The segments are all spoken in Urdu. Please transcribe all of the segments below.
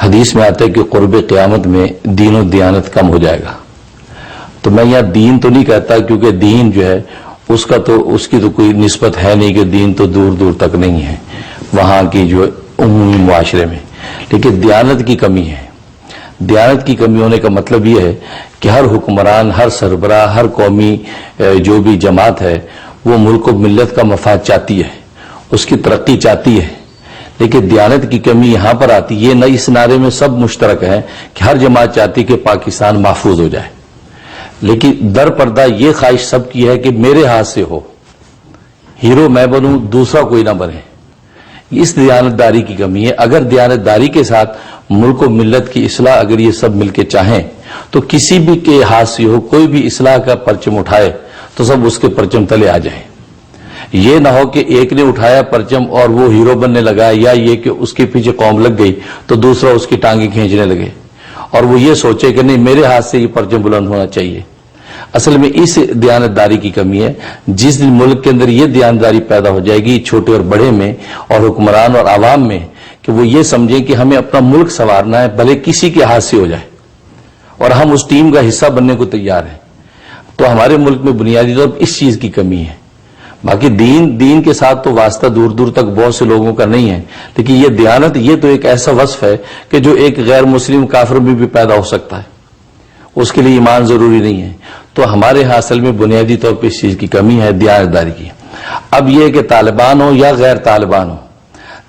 حدیث میں آتا ہے کہ قرب قیامت میں دین و دیانت کم ہو جائے گا. تو میں یہاں دین تو نہیں کہتا, کیونکہ دین جو ہے اس کی تو کوئی نسبت ہے نہیں کہ دین تو دور دور تک نہیں ہے وہاں کی جو عمومی معاشرے میں, لیکن دیانت کی کمی ہے. دیانت کی کمی ہونے کا مطلب یہ ہے کہ ہر حکمران, ہر سربراہ, ہر قومی جو بھی جماعت ہے وہ ملک و ملت کا مفاد چاہتی ہے, اس کی ترقی چاہتی ہے, لیکن دیانت کی کمی یہاں پر آتی ہے. یہ نہ اس نعرے میں سب مشترک ہے کہ ہر جماعت چاہتی ہے کہ پاکستان محفوظ ہو جائے, لیکن در پردہ یہ خواہش سب کی ہے کہ میرے ہاتھ سے ہو, ہیرو میں بنوں, دوسرا کوئی نہ بنے. اس دیانتداری کی کمی ہے. اگر دیانتداری کے ساتھ ملک و ملت کی اصلاح اگر یہ سب مل کے چاہیں تو کسی بھی کے ہاتھ سے ہو, کوئی بھی اصلاح کا پرچم اٹھائے تو سب اس کے پرچم تلے آ جائیں. یہ نہ ہو کہ ایک نے اٹھایا پرچم اور وہ ہیرو بننے لگا, یا یہ کہ اس کے پیچھے قوم لگ گئی تو دوسرا اس کی ٹانگیں کھینچنے لگے اور وہ یہ سوچے کہ نہیں میرے ہاتھ سے یہ پرچم بلند ہونا چاہیے. اصل میں اس دیانتداری کی کمی ہے. جس دن ملک کے اندر یہ دیانتداری پیدا ہو جائے گی چھوٹے اور بڑے میں اور حکمران اور عوام میں, کہ وہ یہ سمجھیں کہ ہمیں اپنا ملک سنوارنا ہے بھلے کسی کے ہاتھ سے ہو جائے, اور ہم اس ٹیم کا حصہ بننے کو تیار ہیں, تو ہمارے ملک میں بنیادی طور پر اس چیز کی کمی ہے. باقی دین کے ساتھ تو واسطہ دور دور تک بہت سے لوگوں کا نہیں ہے, لیکن یہ دیانت یہ تو ایک ایسا وصف ہے کہ جو ایک غیر مسلم کافر میں بھی پیدا ہو سکتا ہے, اس کے لیے ایمان ضروری نہیں ہے. تو ہمارے ہاں اصل میں بنیادی طور پہ اس چیز کی کمی ہے, دیانتداری کی. اب یہ کہ طالبان ہو یا غیر طالبان ہو,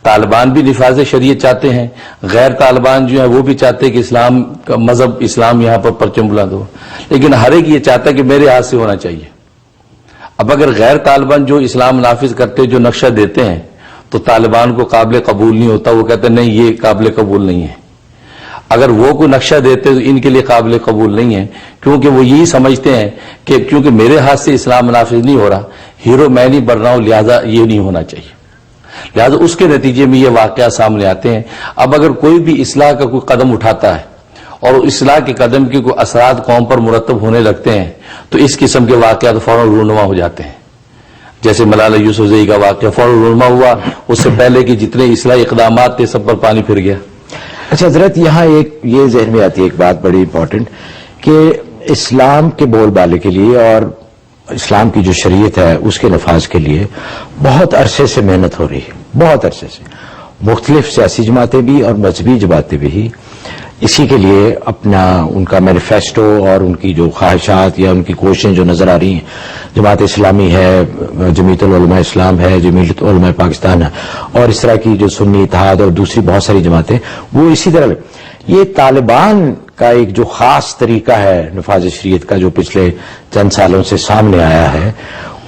طالبان بھی نفاذ شریعت چاہتے ہیں, غیر طالبان جو ہیں وہ بھی چاہتے ہیں کہ اسلام کا مذہب, اسلام یہاں پر پرچم بلند ہو, لیکن ہر ایک یہ چاہتا ہے کہ میرے ہاتھ سے ہونا چاہیے. اب اگر غیر طالبان جو اسلام نافذ کرتے جو نقشہ دیتے ہیں تو طالبان کو قابل قبول نہیں ہوتا, وہ کہتے ہیں نہیں یہ قابل قبول نہیں ہے. اگر وہ کوئی نقشہ دیتے تو ان کے لیے قابل قبول نہیں ہے, کیونکہ وہ یہی سمجھتے ہیں کہ کیونکہ میرے ہاتھ سے اسلام نافذ نہیں ہو رہا, ہیرو میں نہیں بن رہا ہوں, لہذا یہ نہیں ہونا چاہیے. لہذا اس کے نتیجے میں یہ واقعات سامنے آتے ہیں. اب اگر کوئی بھی اصلاح کا کوئی قدم اٹھاتا ہے اور اصلاح کے قدم کے کوئی اثرات قوم پر مرتب ہونے لگتے ہیں تو اس قسم کے واقعات فوراً رونما ہو جاتے ہیں. جیسے ملالہ یوسفزئی کا واقعہ فوراً رونما ہوا, اس سے پہلے کہ جتنے اصلاحی اقدامات تھے سب پر پانی پھر گیا. اچھا حضرت, یہاں ایک یہ ذہن میں آتی ہے ایک بات بڑی امپورٹنٹ, کہ اسلام کے بول بالے کے لیے اور اسلام کی جو شریعت ہے اس کے نفاذ کے لیے بہت عرصے سے محنت ہو رہی ہے, بہت عرصے سے. مختلف سیاسی جماعتیں بھی اور مذہبی جماعتیں بھی اسی کے لیے اپنا ان کا مینیفیسٹو اور ان کی جو خواہشات یا ان کی کوششیں جو نظر آ رہی ہیں, جماعت اسلامی ہے, جمعیت العلماء اسلام ہے, جمعیت علماء پاکستان ہے, اور اس طرح کی جو سنی اتحاد اور دوسری بہت ساری جماعتیں, وہ اسی طرح. یہ طالبان کا ایک جو خاص طریقہ ہے نفاذ شریعت کا جو پچھلے چند سالوں سے سامنے آیا ہے,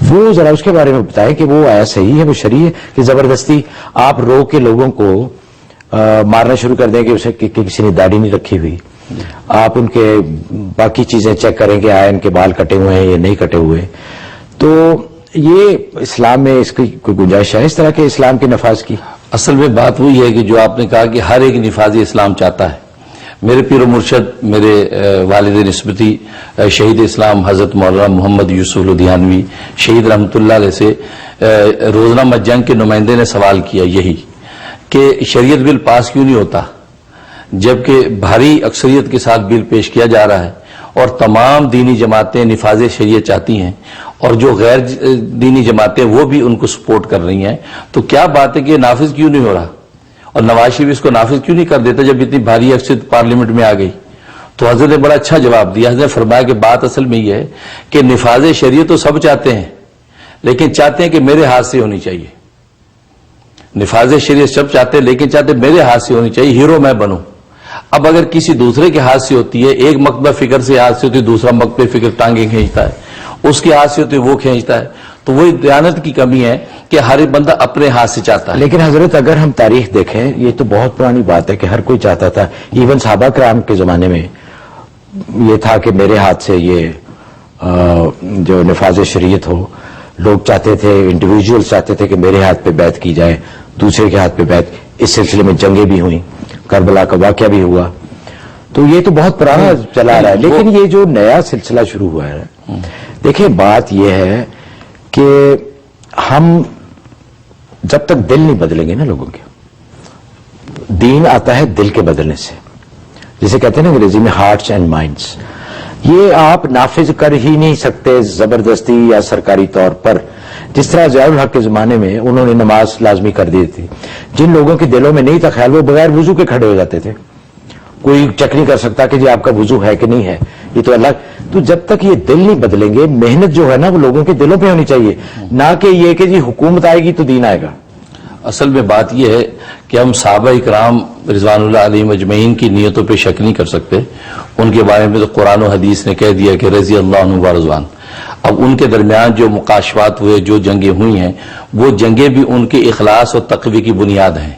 وہ ذرا اس کے بارے میں بتائیں کہ وہ آیا صحیح ہے, وہ شرعی ہے کہ زبردستی آپ رو کے لوگوں کو مارنا شروع کر دیں کہ اسے کہ کسی نے داڑھی نہیں رکھی ہوئی, آپ ان کے باقی چیزیں چیک کریں کہ آیا ان کے بال کٹے ہوئے ہیں یا نہیں کٹے ہوئے. تو یہ اسلام میں اس کی کوئی گنجائش ہے اس طرح کے اسلام کے نفاذ کی؟ اصل میں بات وہی ہے کہ جو آپ نے کہا کہ ہر ایک نفاذی اسلام چاہتا ہے. میرے پیر و مرشد, میرے والد نسبتی شہید اسلام حضرت مولانا محمد یوسف لدھیانوی شہید رحمۃ اللہ علیہ سے روزنامہ جنگ کے نمائندے نے سوال کیا یہی کہ شریعت بل پاس کیوں نہیں ہوتا جبکہ بھاری اکثریت کے ساتھ بل پیش کیا جا رہا ہے اور تمام دینی جماعتیں نفاذ شریعت چاہتی ہیں اور جو غیر دینی جماعتیں وہ بھی ان کو سپورٹ کر رہی ہیں, تو کیا بات ہے کہ یہ نافذ کیوں نہیں ہو رہا اور نواز شریف اس کو نافذ کیوں نہیں کر دیتا جب اتنی بھاری اکثریت پارلیمنٹ میں آ گئی؟ تو حضرت نے بڑا اچھا جواب دیا. حضرت نے فرمایا کہ بات اصل میں یہ ہے کہ نفاذ شریعت تو سب چاہتے ہیں, لیکن چاہتے ہیں کہ میرے ہاتھ سے ہونی چاہیے. نفاذ شریعت سب چاہتے ہیں لیکن چاہتے ہیں میرے ہاتھ سے ہونی چاہیے, ہیرو میں بنوں. اب اگر کسی دوسرے کے ہاتھ سے ہوتی ہے, ایک مکتبہ فکر سے ہاتھ سے ہوتی ہے, دوسرا مکتبہ فکر ٹانگیں کھینچتا ہے, اس کے ہاتھ سے ہوتی ہے وہ کھینچتا ہے, تو وہی دیانت کی کمی ہے کہ ہر ایک بندہ اپنے ہاتھ سے چاہتا ہے. لیکن حضرت اگر ہم تاریخ دیکھیں, یہ تو بہت پرانی بات ہے کہ ہر کوئی چاہتا تھا, ایون صحابہ کرام کے زمانے میں یہ تھا کہ میرے ہاتھ سے یہ جو نفاذ شریعت ہو. لوگ چاہتے تھے, انڈیویجول چاہتے تھے کہ میرے ہاتھ پہ بیعت کی جائے, دوسرے کے ہاتھ پہ بیعت. اس سلسلے میں جنگیں بھی ہوئیں, کربلا کا واقعہ بھی ہوا. تو یہ تو بہت پرانا چلا رہا ہے. لیکن یہ جو نیا سلسلہ شروع ہوا ہے, دیکھیں بات یہ ہے کہ ہم جب تک دل نہیں بدلیں گے نا لوگوں کے, دین آتا ہے دل کے بدلنے سے، جسے کہتے ہیں نا انگریزی میں ہارٹس اینڈ مائنڈس. یہ آپ نافذ کر ہی نہیں سکتے زبردستی یا سرکاری طور پر. جس طرح ضیاء الحق کے زمانے میں انہوں نے نماز لازمی کر دی تھی، جن لوگوں کے دلوں میں نہیں تھا خیال وہ بغیر وضو کے کھڑے ہو جاتے تھے. کوئی چیک نہیں کر سکتا کہ جی آپ کا وضو ہے کہ نہیں ہے، یہ تو اللہ. تو جب تک یہ دل نہیں بدلیں گے، محنت جو ہے نا وہ لوگوں کے دلوں پہ ہونی چاہیے، نہ کہ یہ کہ جی حکومت آئے گی تو دین آئے گا. اصل میں بات یہ ہے کہ ہم صحابہ اکرام رضوان اللہ علیہم اجمعین کی نیتوں پہ شک نہیں کر سکتے. ان کے بارے میں تو قرآن و حدیث نے کہہ دیا کہ رضی اللہ عنہ و رضوان. اب ان کے درمیان جو مقاشفات ہوئے، جو جنگیں ہوئی ہیں، وہ جنگیں بھی ان کے اخلاص اور تقوی کی بنیاد ہیں.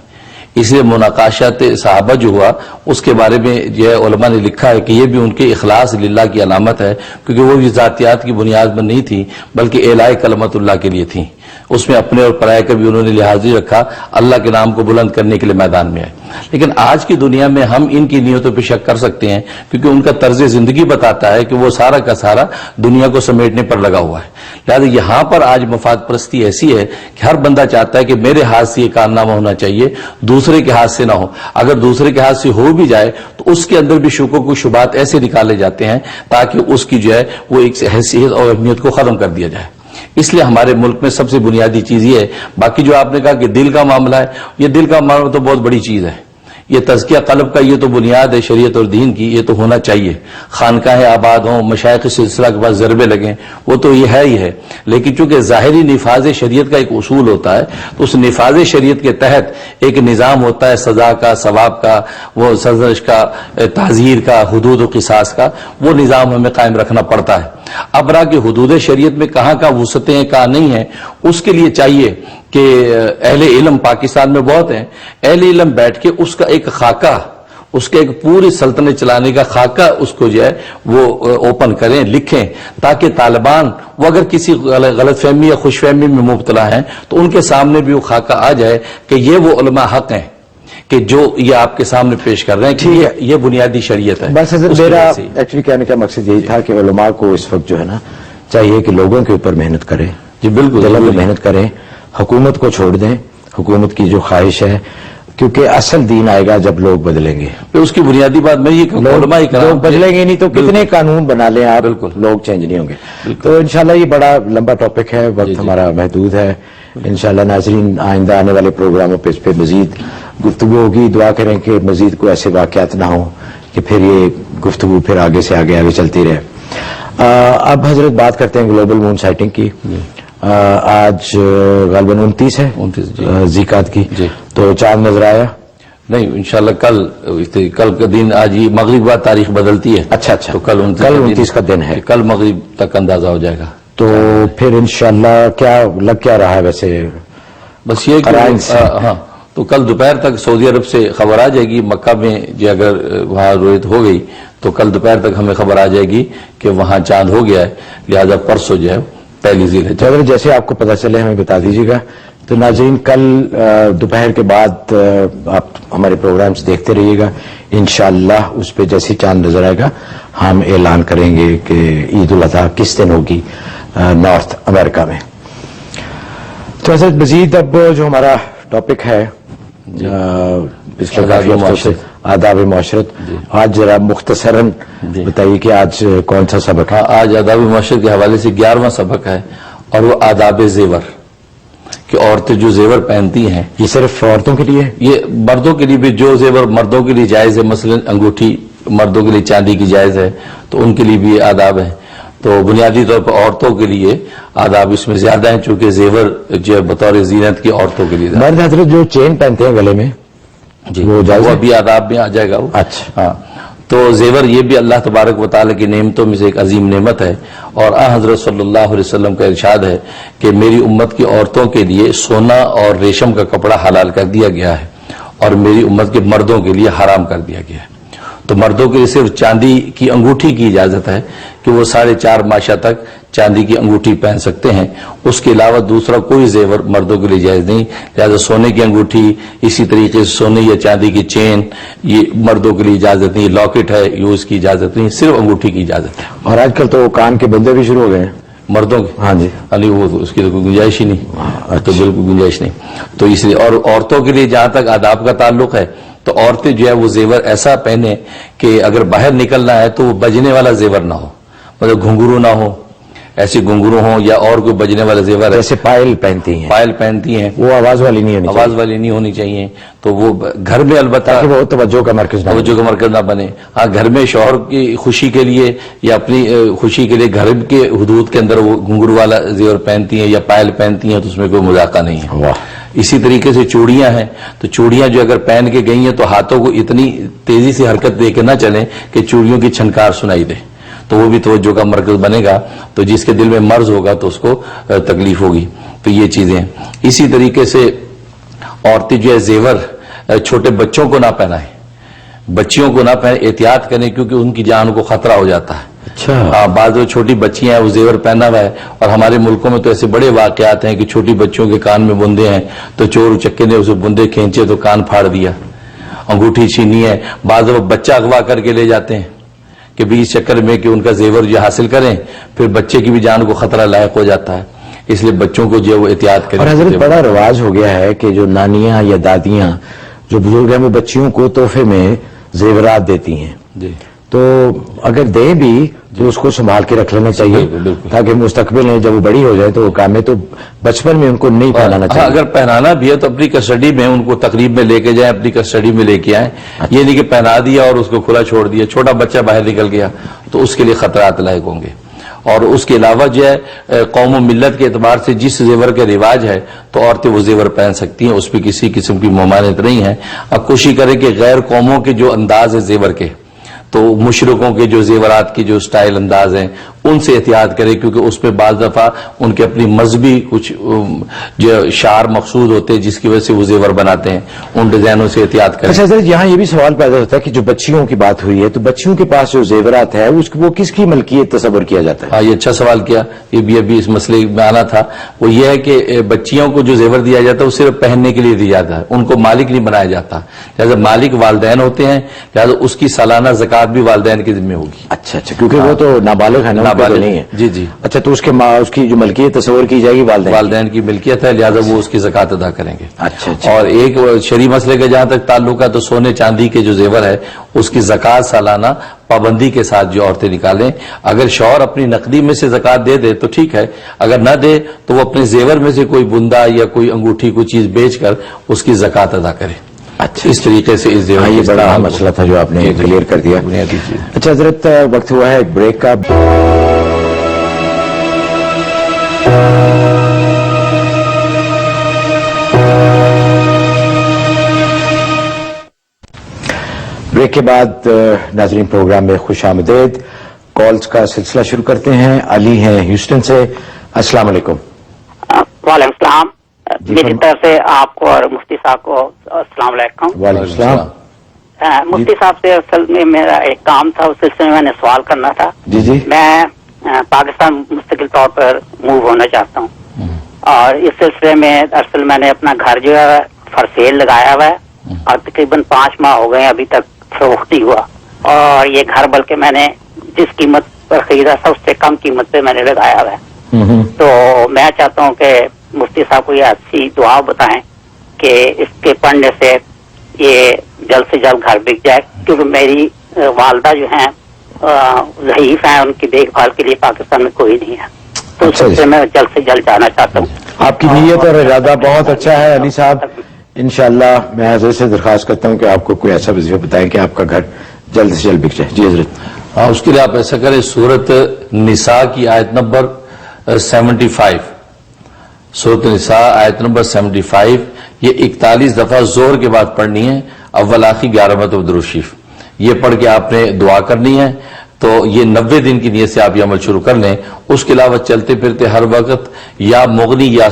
اس لیے مناقشات صحابہ جو ہوا اس کے بارے میں جو ہے علماء نے لکھا ہے کہ یہ بھی ان کے اخلاص للہ کی علامت ہے، کیونکہ وہ بھی ذاتیات کی بنیاد پر نہیں تھی بلکہ اعلاء کلمت اللہ کے لیے تھیں. اس میں اپنے اور پرائے کا بھی انہوں نے لحاظ رکھا، اللہ کے نام کو بلند کرنے کے لیے میدان میں آئے. لیکن آج کی دنیا میں ہم ان کی نیتوں پہ شک کر سکتے ہیں کیونکہ ان کا طرز زندگی بتاتا ہے کہ وہ سارا کا سارا دنیا کو سمیٹنے پر لگا ہوا ہے. لہٰذا یہاں پر آج مفاد پرستی ایسی ہے کہ ہر بندہ چاہتا ہے کہ میرے ہاتھ سے یہ کارنامہ ہونا چاہیے، دوسرے کے ہاتھ سے نہ ہو. اگر دوسرے کے ہاتھ سے ہو بھی جائے تو اس کے اندر بھی شکوک و شبہات ایسے نکالے جاتے ہیں تاکہ اس کی جو ہے وہ ایک حیثیت اور اہمیت کو ختم کر دیا جائے. اس لیے ہمارے ملک میں سب سے بنیادی چیز یہ ہے. باقی جو آپ نے کہا کہ دل کا معاملہ ہے، یہ دل کا معاملہ تو بہت بڑی چیز ہے. یہ تزکیہ قلب کا یہ تو بنیاد ہے شریعت اور دین کی، یہ تو ہونا چاہیے. خانقاہیں آباد ہوں، مشائخ سلسلہ کے پاس ضربے لگیں، وہ تو یہ ہے ہی ہے. لیکن چونکہ ظاہری نفاذ شریعت کا ایک اصول ہوتا ہے تو اس نفاذ شریعت کے تحت ایک نظام ہوتا ہے سزا کا، ثواب کا، وہ سرزنش کا، تعزیر کا، حدود و قصاص کا. وہ نظام ہمیں قائم رکھنا پڑتا ہے. اب رہا کہ حدود شریعت میں کہاں وسعتیں ہیں کہاں نہیں ہیں، اس کے لیے چاہیے کہ اہل علم پاکستان میں بہت ہیں، اہل علم بیٹھ کے اس کا ایک خاکہ، اس کے ایک پوری سلطنت چلانے کا خاکہ اس کو جو ہے وہ اوپن کریں، لکھیں، تاکہ طالبان وہ اگر کسی غلط فہمی یا خوش فہمی میں مبتلا ہیں تو ان کے سامنے بھی وہ خاکہ آ جائے کہ یہ وہ علماء حق ہیں کہ جو یہ آپ کے سامنے پیش کر رہے ہیں کہ یہ بنیادی شریعت ہے. بس حضرت میرا ایکچولی کہنے کا مقصد یہی تھا کہ علماء کو اس وقت جو ہے نا چاہیے کہ لوگوں کے اوپر محنت کریں. جی بالکل دلوں میں محنت کریں، حکومت کو چھوڑ دیں، حکومت کی جو خواہش ہے، کیونکہ اصل دین آئے گا جب لوگ بدلیں گے. اس کی بنیادی بات میں یہ کہوں علماء کرام لوگ بدلیں گے نہیں تو کتنے قانون بنا لیں آپ، بالکل لوگ چینج نہیں ہوں گے. تو انشاءاللہ یہ بڑا لمبا ٹاپک ہے، وقت ہمارا محدود ہے. انشاءاللہ ناظرین آئندہ آنے والے پروگراموں پہ اس پہ مزید گفتگو ہوگی. دعا کریں کہ مزید کوئی ایسے واقعات نہ ہوں کہ پھر یہ گفتگو پھر آگے سے آگے چلتی رہے. اب حضرت بات کرتے ہیں گلوبل مون سائٹنگ کی. آج غالباً 29 ہے ذیقعد کی، تو چاند نظر آیا نہیں؟ انشاءاللہ کل کا دن، آج ہی مغرب بعد تاریخ بدلتی ہے. اچھا تو کل 29 کا دن ہے، کل مغرب تک اندازہ ہو جائے گا. تو پھر انشاءاللہ کیا رہا ہے ویسے؟ بس یہ ہاں، تو کل دوپہر تک سعودی عرب سے خبر آ جائے گی. مکہ میں جو اگر وہاں رویت ہو گئی تو کل دوپہر تک ہمیں خبر آ جائے گی کہ وہاں چاند ہو گیا ہے. لہذا پرسوں جو ہے پہلی ذیل اگر جیسے آپ کو پتا چلے ہمیں بتا دیجیے گا. تو ناظرین کل دوپہر کے بعد آپ ہمارے پروگرامز دیکھتے رہیے گا. انشاءاللہ اس پہ جیسے چاند نظر آئے گا ہم اعلان کریں گے کہ عید الاضحیٰ کس دن ہوگی نارتھ امریکہ میں. تو حضرت مزید اب جو ہمارا ٹاپک ہے آداب معاشرت، آج ذرا مختصراً بتائیے کہ آج کون سا سبق ہے؟ آج آداب معاشرت کے حوالے سے 11واں سبق ہے اور وہ آداب زیور، کہ عورتیں جو زیور پہنتی ہیں. یہ صرف عورتوں کے لیے؟ یہ مردوں کے لیے بھی جو زیور مردوں کے لیے جائز ہے، مثلا انگوٹھی مردوں کے لیے چاندی کی جائز ہے تو ان کے لیے بھی آداب ہیں. تو بنیادی طور پر عورتوں کے لیے آداب اس میں زیادہ ہیں چونکہ زیور جو بطور زینت کی عورتوں کے لیے. مرد حضرت جو چین پہنتے ہیں گلے میں جی وہ بھی آداب میں آ جائے گا. اچھا ہاں، تو زیور یہ بھی اللہ تبارک و تعالیٰ کی نعمتوں میں سے ایک عظیم نعمت ہے. اور حضرت صلی اللہ علیہ وسلم کا ارشاد ہے کہ میری امت کی عورتوں کے لیے سونا اور ریشم کا کپڑا حلال کر دیا گیا ہے اور میری امت کے مردوں کے لیے حرام کر دیا گیا ہے. تو مردوں کے لیے صرف چاندی کی انگوٹھی کی اجازت ہے کہ وہ 4.5 ماشا تک چاندی کی انگوٹھی پہن سکتے ہیں. اس کے علاوہ دوسرا کوئی زیور مردوں کے لیے جائز نہیں. لہذا سونے کی انگوٹھی، اسی طریقے سے سونے یا چاندی کی چین، یہ مردوں کے لیے اجازت نہیں. لاکٹ ہے یہ اس کی اجازت نہیں، صرف انگوٹھی کی اجازت ہے. اور آج کل تو کان کے بندے بھی شروع ہو گئے ہیں مردوں کے. ہاں جی، علی وہ اس کی تو کوئی گنجائش ہی نہیں. تو بالکل گنجائش نہیں. تو اس لیے اور عورتوں کے لیے جہاں تک آداب کا تعلق ہے تو عورتیں جو ہے وہ زیور ایسا پہنے کہ اگر باہر نکلنا ہے تو وہ بجنے والا زیور نہ ہو، مطلب گھنگرو نہ ہو، ایسی گھنگرو ہوں یا اور کوئی بجنے والا زیور ہے، جیسے پائل پہنتی ہیں، پائل پہنتی ہیں، وہ آواز والی نہیں ہونی آواز والی نہیں ہونی چاہیے. تو وہ گھر میں البتہ تاکہ وہ توجہ کا مرکز نہ توجہ کا مرکز نہ بنے. ہاں گھر میں شوہر کی خوشی کے لیے یا اپنی خوشی کے لیے گھر کے حدود کے اندر وہ گھنگرو والا زیور پہنتی ہیں یا پائل پہنتی ہیں تو اس میں کوئی مذاقہ نہیں ہے. واہ. اسی طریقے سے چوڑیاں ہیں، تو چوڑیاں جو اگر پہن کے گئی ہیں تو ہاتھوں کو اتنی تیزی سے حرکت دے کے نہ چلیں کہ چوڑیوں کی چھنکار سنائی دے، تو وہ بھی توجہ کا مرکز بنے گا. تو جس کے دل میں مرض ہوگا تو اس کو تکلیف ہوگی. تو یہ چیزیں. اسی طریقے سے عورتیں جو ہے زیور چھوٹے بچوں کو نہ پہنائیں، بچیوں کو نہ پہنائیں، احتیاط کریں کیونکہ ان کی جان کو خطرہ ہو جاتا ہے. اچھا. بعض جو چھوٹی بچیاں ہیں وہ زیور پہنا ہوا ہے، اور ہمارے ملکوں میں تو ایسے بڑے واقعات ہیں کہ چھوٹی بچوں کے کان میں بندے ہیں تو چور اچکے نے اسے بندے کھینچے تو کان پھاڑ دیا، انگوٹھی چھینی ہے. بعض بچہ اغوا کر کے لے جاتے ہیں کہ بھی اس چکر میں کہ ان کا زیور جو حاصل کریں، پھر بچے کی بھی جان کو خطرہ لاحق ہو جاتا ہے. اس لیے بچوں کو جو ہے وہ احتیاط کریں. اور حضرت بڑا رواج ہو گیا ہے کہ جو نانیاں یا دادیاں جو بزرگ ہیں وہ بچیوں کو تحفے میں زیورات دیتی ہیں. جی. تو اگر دیں بھی تو اس کو سنبھال کے رکھ لینا چاہیے بالکل. تاکہ مستقبل میں جب وہ بڑی ہو جائے تو وہ کام میں، تو بچپن میں ان کو نہیں پہنانا چاہیے. اگر پہنانا بھی ہے تو اپنی کسٹڈی میں ان کو تقریب میں لے کے جائیں، اپنی کسٹڈی میں لے کے آئیں. یہ نہیں کہ پہنا دیا اور اس کو کھلا چھوڑ دیا، چھوٹا بچہ باہر نکل گیا تو اس کے لیے خطرات لاحق ہوں گے. اور اس کے علاوہ جو ہے قوم و ملت کے اعتبار سے جس زیور کا رواج ہے تو عورتیں وہ زیور پہن سکتی ہیں، اس پہ کسی قسم کی ممانعت نہیں ہے. اب کوشش کریں کہ غیر قوموں کے جو انداز ہے زیور کے، تو مشرقوں کے جو زیورات کے جو سٹائل انداز ہیں ان سے احتیاط کریں، کیونکہ اس میں بعض دفعہ ان کے اپنی مذہبی کچھ جو شعار مقصود ہوتے ہیں جس کی وجہ سے وہ زیور بناتے ہیں، ان ڈیزائنوں سے احتیاط کریں. اچھا حضرت، یہاں یہ بھی سوال پیدا ہوتا ہے کہ جو بچیوں کی بات ہوئی ہے تو بچیوں کے پاس جو زیورات ہے وہ کس کی ملکیت تصور کیا جاتا ہے؟ ہاں، یہ اچھا سوال کیا. یہ بھی ابھی اس مسئلے میں آنا تھا. وہ یہ ہے کہ بچیوں کو جو زیور دیا جاتا ہے وہ صرف پہننے کے لیے دیا جاتا ہے، ان کو مالک نہیں بنایا جاتا. لہٰذا مالک والدین ہوتے ہیں، لہٰذا اس کی سالانہ زکوٰۃ بھی والدین کے ذمہ ہوگی. اچھا اچھا، کیونکہ وہ تو نابالغ ہے نا، نابالغ نہیں ہے. جی جی. اچھا، تو اس کی جو ملکیت تصور کی جائے گی والدین کی ملکیت ہے، لہٰذا وہ اس کی زکوٰۃ ادا کریں گے. اچھا اچھا. اور ایک شرعی مسئلے کا جہاں تک تعلق ہے تو سونے چاندی کے جو زیور ہے اس کی زکوٰۃ سالانہ پابندی کے ساتھ جو عورتیں نکالیں. اگر شوہر اپنی نقدی میں سے زکوٰۃ دے دے تو ٹھیک ہے، اگر نہ دے تو وہ اپنے زیور میں سے کوئی بندہ یا کوئی انگوٹھی کوئی چیز بیچ کر اس کی زکوٰۃ ادا کرے. اچھا، اس طریقے سے اس زیور یہ بڑا اہم مسئلہ تھا جو آپ نے کلیئر کر دیا. بنیادی چیز. اچھا حضرت، وقت ہوا ہے ایک بریک کا. بریک کے بعد ناظرین پروگرام میں خوش آمدید. کالز کا سلسلہ شروع کرتے ہیں. علی ہیں ہیوسٹن سے. السلام علیکم. وعلیکم السلام. جی، میری طرف سے آپ کو اور مفتی صاحب کو السلام علیکم. وعلیکم السلام. مفتی صاحب سے اصل میں میرا ایک کام تھا، اس سلسلے میں میں نے سوال کرنا تھا. جی جی. میں پاکستان مستقل طور پر موو ہونا چاہتا ہوں، اور اس سلسلے میں اصل میں نے اپنا گھر جو ہے فار سیل لگایا ہوا ہے، اور تقریباً 5 ماہ ہو گئے ابھی تک فروخت نہیں ہوا. اور یہ گھر بلکہ میں نے جس قیمت پر خریدا تھا اس سے کم قیمت پہ میں نے لگایا ہوا ہے. تو میں چاہتا ہوں کہ مفتی صاحب کو یہ اچھی دعا بتائیں کہ اس کے پڑھنے سے یہ جلد سے جلد گھر بک جائے، کیونکہ میری والدہ جو ہیں ضعیف ہیں، ان کی دیکھ بھال کے لیے پاکستان میں کوئی نہیں ہے. تو اس سے میں جلد سے جلد جانا چاہتا ہوں. آپ کی نیت اور ارادہ بہت اچھا ہے علی صاحب. انشاءاللہ میں حضرت سے درخواست کرتا ہوں کہ آپ کو کوئی ایسا وظیفہ بتائیں کہ آپ کا گھر جلد سے جلد بک جائے. جی حضرت. ہاں، اس کے لیے آپ ایسا کریں، سورت نساء کی آیت نمبر 75، سورت نساء آیت نمبر 75، یہ 41 دفعہ زور کے بعد پڑھنی ہے. اول آخری 11 مرتبہ درود شریف یہ پڑھ کے آپ نے دعا کرنی ہے. تو یہ 90 دن کی نیت سے آپ یہ عمل شروع کر لیں. اس کے علاوہ چلتے پھرتے ہر وقت یا مغنی یا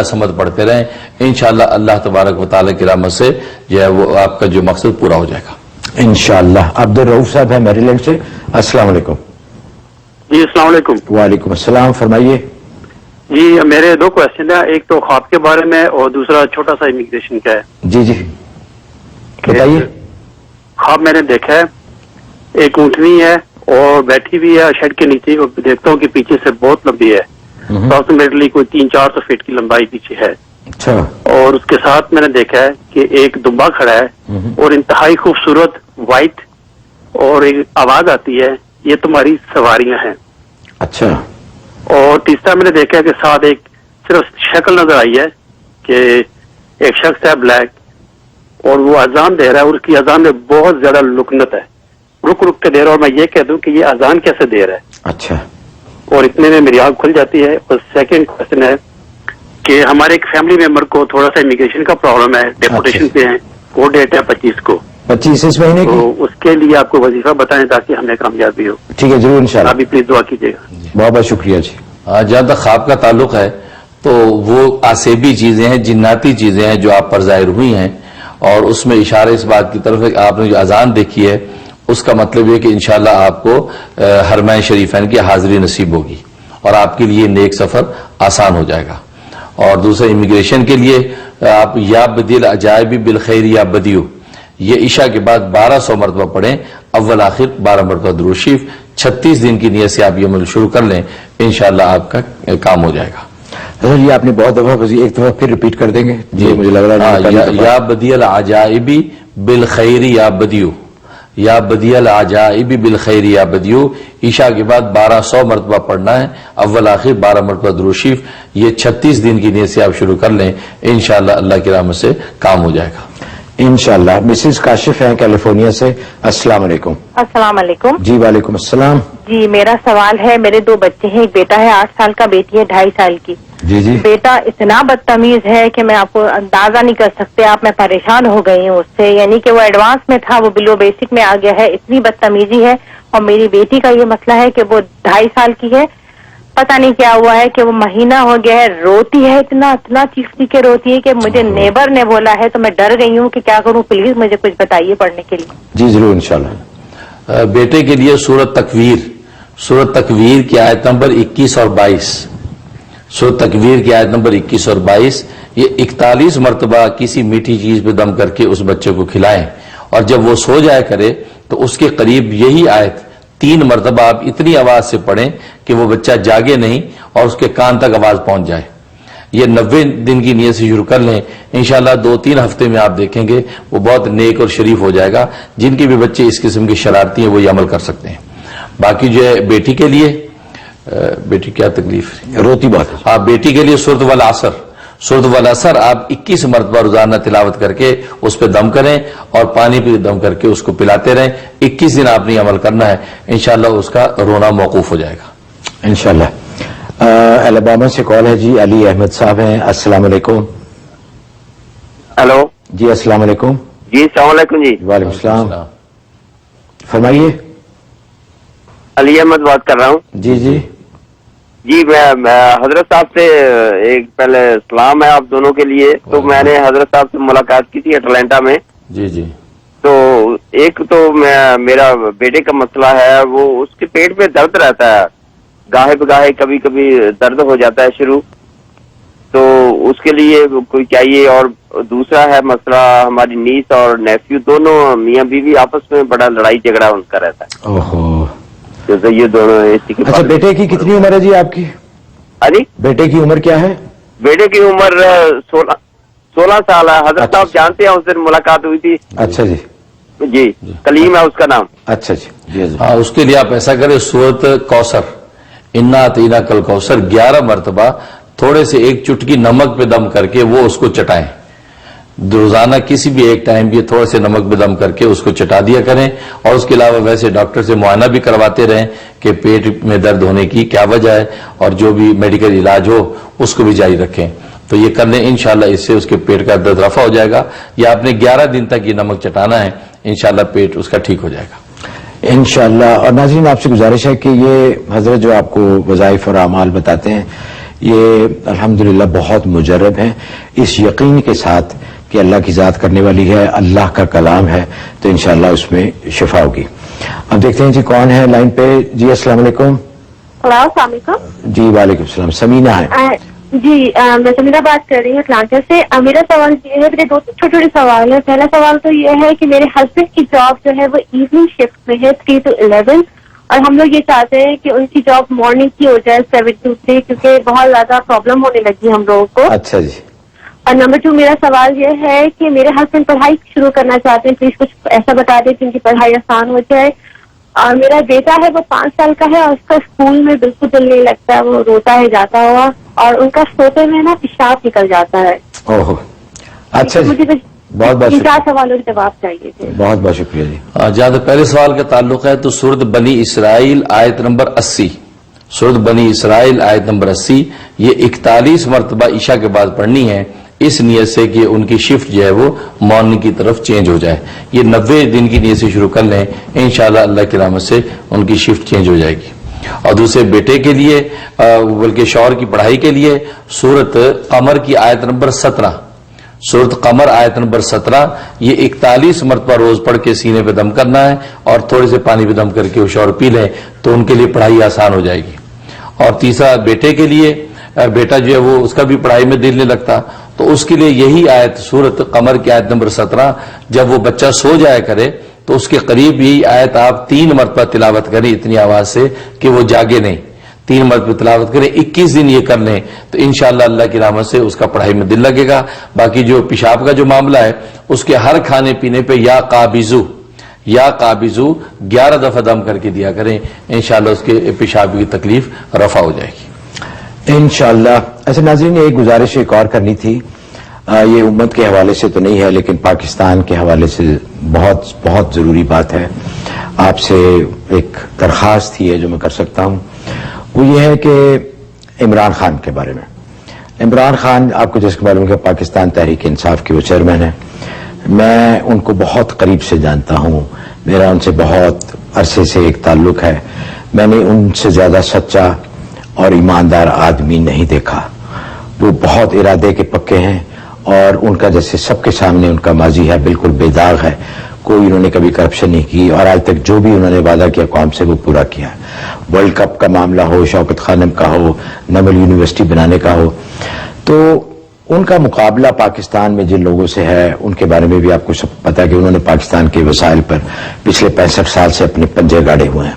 سمد پڑھتے رہیں. انشاءاللہ اللہ تبارک و تعالیٰ کی رحمت سے جو ہے وہ آپ کا جو مقصد پورا ہو جائے گا انشاءاللہ. عبد الرؤوف صاحب ہیں میری لینڈ سے. السلام علیکم. جی السلام علیکم. وعلیکم السلام. فرمائیے. جی میرے 2 کوشچن ہیں، ایک تو خواب کے بارے میں اور دوسرا چھوٹا سا امیگریشن کا ہے. جی جی بتائیے. خواب میں نے دیکھا ہے ایک اونٹنی ہے اور بیٹھی ہوئی ہے شیڈ کے نیچے، اور دیکھتا ہوں کہ پیچھے سے بہت لمبی ہے، اپروکسیمیٹلی کوئی 300-400 فٹ کی لمبائی پیچھے ہے. اچھا. اور اس کے ساتھ میں نے دیکھا ہے کہ ایک دمبا کھڑا ہے اور انتہائی خوبصورت وائٹ، اور ایک آواز آتی ہے یہ تمہاری سواریاں ہیں. اچھا. اور تیسرا میں نے دیکھا ہے کہ ساتھ ایک صرف شکل نظر آئی ہے کہ ایک شخص ہے بلیک، اور وہ اذان دے رہا ہے، اور اس کی اذان میں بہت زیادہ لکنت ہے، رک رک کے دے رہا ہے. اور میں یہ کہہ دوں کہ یہ اذان کیسے دے رہا ہے. اچھا. اور اتنے میں میری آنکھ کھل جاتی ہے. اور سیکنڈ کوشچن ہے کہ ہمارے ایک فیملی ممبر کو تھوڑا سا امیگریشن کا پرابلم ہے، ڈیپورٹیشن پہ ہیں، وہ ڈیٹ ہے 25 کو. 25 اس مہینے کی. تو اس کے لیے آپ کو وظیفہ بتائیں تاکہ ہمیں کامیابی ہو. ٹھیک ہے ضرور انشاءاللہ. آپ بھی پلیز دعا کیجیے گا. بہت بہت شکریہ جی. جہاں تک خواب کا تعلق ہے تو وہ آسیبی چیزیں ہیں، جناتی چیزیں ہیں جو آپ پر ظاہر ہوئی ہیں، اور اس میں اشارہ اس بات کی طرف ہے کہ آپ نے جو اذان دیکھی ہے اس کا مطلب یہ کہ انشاءاللہ آپ کو حرمین شریفین کی حاضری نصیب ہوگی اور آپ کے لیے نیک سفر آسان ہو جائے گا. اور دوسرے امیگریشن کے لیے آپ یا بدیل عجائبی بالخیر یا بدیو یہ عشاء کے بعد 1200 مرتبہ پڑھیں، اول آخر 12 مرتبہ درود شریف. 36 دن کی نیت سے آپ یہ عمل شروع کر لیں، انشاءاللہ آپ کا کام ہو جائے گا. حضرت یہ آپ نے بہت دفعہ ایک دفعہ پھر ریپیٹ کر دیں گے جی؟ مجھے لگ رہا ہے یا بدیل عجائبی بالخیر یا بدیو، یا بدیل عجائبی بالخیر یا بدیو. عشاء کے بعد 1200 مرتبہ پڑھنا ہے، اول آخر 12 مرتبہ درود شریف. یہ 36 دن کی نیت سے آپ شروع کر لیں، انشاءاللہ اللہ کی رحمت سے کام ہو جائے گا انشاءاللہ. مسز کاشف ہیں کیلیفورنیا سے. السلام علیکم. السلام علیکم. جی وعلیکم السلام. جی میرا سوال ہے، میرے 2 بچے ہیں، ایک بیٹا ہے 8 سال کا، بیٹی ہے 2.5 سال کی. جی جی. بیٹا اتنا بدتمیز ہے کہ میں آپ کو اندازہ نہیں کر سکتے آپ، میں پریشان ہو گئی ہوں اس سے. یعنی کہ وہ ایڈوانس میں تھا، وہ بلو بیسک میں آ گیا ہے، اتنی بدتمیزی ہے. اور میری بیٹی کا یہ مسئلہ ہے کہ وہ 2.5 سال کی ہے، پتہ نہیں کیا ہوا ہے کہ وہ مہینہ ہو گیا ہے، روتی ہے اتنا چیختی کے روتی ہے کہ مجھے نیبر نے بولا ہے تو میں ڈر گئی ہوں کہ کیا کروں. پلیز مجھے کچھ بتائیے پڑھنے کے لیے. جی ضرور انشاءاللہ. بیٹے کے لیے سورۃ تکویر کی آیت نمبر 21 اور 22، سورۃ تکویر کی آیت نمبر 21 اور 22، یہ 41 مرتبہ کسی میٹھی چیز پہ دم کر کے اس بچے کو کھلائیں، اور جب وہ سو جائے کرے تو اس کے قریب یہی آیت 3 مرتبہ آپ اتنی آواز سے پڑھیں کہ وہ بچہ جاگے نہیں اور اس کے کان تک آواز پہنچ جائے. یہ 90 دن کی نیت سے شروع کر لیں، انشاءاللہ 2-3 ہفتے میں آپ دیکھیں گے وہ بہت نیک اور شریف ہو جائے گا. جن کے بھی بچے اس قسم کی شرارتی ہیں وہ یہ عمل کر سکتے ہیں. باقی جو ہے بیٹی کے لیے، بیٹی کیا تکلیف روتی بات ہے. آپ بیٹی کے لیے سورۃ والعصر آپ 21 مرتبہ روزانہ تلاوت کر کے اس پہ دم کریں اور پانی پہ دم کر کے اس کو پلاتے رہیں. 21 دن آپ نے عمل کرنا ہے، انشاءاللہ اس کا رونا موقوف ہو جائے گا انشاءاللہ. الاباما سے کال ہے جی. علی احمد صاحب ہیں. السلام علیکم. ہیلو جی السلام علیکم. جی السلام علیکم. جی وعلیکم السلام. فرمائیے. علی احمد بات کر رہا ہوں. جی جی. جی میں حضرت صاحب سے ایک پہلے سلام ہے آپ دونوں کے لیے. تو میں نے حضرت صاحب سے ملاقات کی تھی اٹلانٹا میں. جی جی. تو ایک تو میرا بیٹے کا مسئلہ ہے، وہ اس کے پیٹ میں درد رہتا ہے، گاہے بگاہے کبھی کبھی درد ہو جاتا ہے شروع، تو اس کے لیے کوئی چاہیے. اور دوسرا ہے مسئلہ، ہماری نیس اور نیفیو دونوں میاں بیوی آپس میں بڑا لڑائی جھگڑا ان کا رہتا ہے. اوہو. تو یہ دونوں اسی کے اچھا بیٹے کی کتنی عمر ہے جی آپ کی؟ جی بیٹے کی عمر کیا ہے؟ بیٹے کی عمر 16 سال ہے. حضرت صاحب جانتے ہیں اس دن ملاقات ہوئی تھی. اچھا جی. جی کلیم ہے اس کا نام. اچھا جی. ہاں اس کے لیے آپ ایسا کریں، سورۃ کوثر، انا اعطیناک کل کوثر 11 مرتبہ تھوڑے سے ایک چٹکی نمک پہ دم کر کے وہ اس کو چٹائیں. روزانہ کسی بھی ایک ٹائم یہ تھوڑے سے نمک پہ دم کر کے اس کو چٹا دیا کریں. اور اس کے علاوہ ویسے ڈاکٹر سے معائنہ بھی کرواتے رہیں کہ پیٹ میں درد ہونے کی کیا وجہ ہے، اور جو بھی میڈیکل علاج ہو اس کو بھی جاری رکھیں. تو یہ کر لیں، انشاءاللہ اس سے اس کے پیٹ کا درد رفع ہو جائے گا. یا آپ نے 11 دن تک یہ نمک چٹانا ہے، انشاءاللہ پیٹ اس کا ٹھیک ہو جائے گا انشاءاللہ. اور ناظرین آپ سے گزارش ہے کہ یہ حضرت جو آپ کو وظائف اور اعمال بتاتے ہیں یہ الحمدللہ بہت مجرب ہیں، اس یقین کے ساتھ کہ اللہ کی ذات کرنے والی ہے، اللہ کا کلام ہے، تو انشاءاللہ اس میں شفا ہوگی. اب دیکھتے ہیں جی کون ہے لائن پہ. جی السلام علیکم. السلام علیکم. جی وعلیکم السلام. سمینہ ہے. جی میں سمیرہ بات کر رہی ہوں اٹلانٹا سے. میرا سوال یہ ہے، میرے 2 چھوٹے چھوٹے سوال ہیں. پہلا سوال تو یہ ہے کہ میرے ہسبینڈ کی جاب جو ہے وہ ایوننگ شفٹ میں ہے 3 to 11، اور ہم لوگ یہ چاہتے ہیں کہ ان کی جاب مارننگ کی ہو جائے 7 to 3، کیونکہ بہت زیادہ پرابلم ہونے لگی ہم لوگوں کو. اچھا جی. اور نمبر 2 میرا سوال یہ ہے کہ میرے ہسبینڈ پڑھائی شروع کرنا چاہتے ہیں، پلیز کچھ ایسا بتا دیں کہ ان کی پڑھائی آسان ہو جائے. اور میرا بیٹا ہے وہ 5 سال کا ہے اور اس کا اسکول میں بالکل دل نہیں لگتا ہے، وہ روتا ہے جاتا ہوا اور ان کا سوتے میں نا پیشاب نکل جاتا ہے. اوہ اچھا جی، مجھے بہت بہت 3-4 شکریہ، سوالوں کے جواب چاہیے تھے. بہت بہت شکریہ جی. جہاں تک پہلے سوال کا تعلق ہے تو سورت بنی اسرائیل آیت نمبر 80، سورت بنی اسرائیل آیت نمبر 80 یہ 41 مرتبہ عشاء کے بعد پڑھنی ہے، اس نیت سے کہ ان کی شفٹ جو ہے وہ مارننگ کی طرف چینج ہو جائے. یہ 90 دن کی نیت سے شروع کر لیں، انشاءاللہ اللہ کی رحمت سے ان کی شفٹ چینج ہو جائے گی. اور دوسرے بیٹے کے لیے بلکہ شوہر کی پڑھائی کے لیے سورت قمر کی آیت نمبر 17، سورت قمر آیت نمبر 17 یہ 41 مرتبہ روز پڑھ کے سینے پہ دم کرنا ہے اور تھوڑے سے پانی پہ دم کر کے وہ شوہر پی لیں تو ان کے لیے پڑھائی آسان ہو جائے گی. اور تیسرا بیٹے کے لیے، بیٹا جو ہے وہ اس کا بھی پڑھائی میں دل نہیں لگتا تو اس کے لیے یہی آیت سورت قمر کی آیت نمبر 17 جب وہ بچہ سو جایا کرے تو اس کے قریب یہی آیت آپ 3 مرتبہ تلاوت کریں اتنی آواز سے کہ وہ جاگے نہیں. 3 مرتبہ تلاوت کریں، 21 دن یہ کر لیں تو انشاءاللہ اللہ کی رحمت سے اس کا پڑھائی میں دل لگے گا. باقی جو پیشاب کا جو معاملہ ہے اس کے ہر کھانے پینے پہ یا قابضو 11 دفعہ دم کر کے دیا کریں، انشاءاللہ اس کے پیشاب کی تکلیف رفع ہو جائے گی انشاءاللہ. ایسے ناظرین ایک گزارش ایک اور کرنی تھی، یہ امت کے حوالے سے تو نہیں ہے لیکن پاکستان کے حوالے سے بہت بہت ضروری بات ہے. آپ سے ایک درخواست ہی ہے جو میں کر سکتا ہوں، وہ یہ ہے کہ عمران خان کے بارے میں. عمران خان آپ کو جس کے معلوم ہے کہ پاکستان تحریک انصاف کے وہ چیئرمین ہیں. میں ان کو بہت قریب سے جانتا ہوں، میرا ان سے بہت عرصے سے ایک تعلق ہے. میں نے ان سے زیادہ سچا اور ایماندار آدمی نہیں دیکھا. وہ بہت ارادے کے پکے ہیں اور ان کا جیسے سب کے سامنے ان کا ماضی ہے بالکل بے داغ ہے. کوئی انہوں نے کبھی کرپشن نہیں کی اور آج تک جو بھی انہوں نے وعدہ کیا قوم سے وہ پورا کیا. ورلڈ کپ کا معاملہ ہو، شوکت خانم کا ہو، نمل یونیورسٹی بنانے کا ہو، تو ان کا مقابلہ پاکستان میں جن لوگوں سے ہے ان کے بارے میں بھی آپ کو سب پتا ہے کہ انہوں نے پاکستان کے وسائل پر پچھلے 65 سال سے اپنے پنجے گاڑے ہوئے ہیں.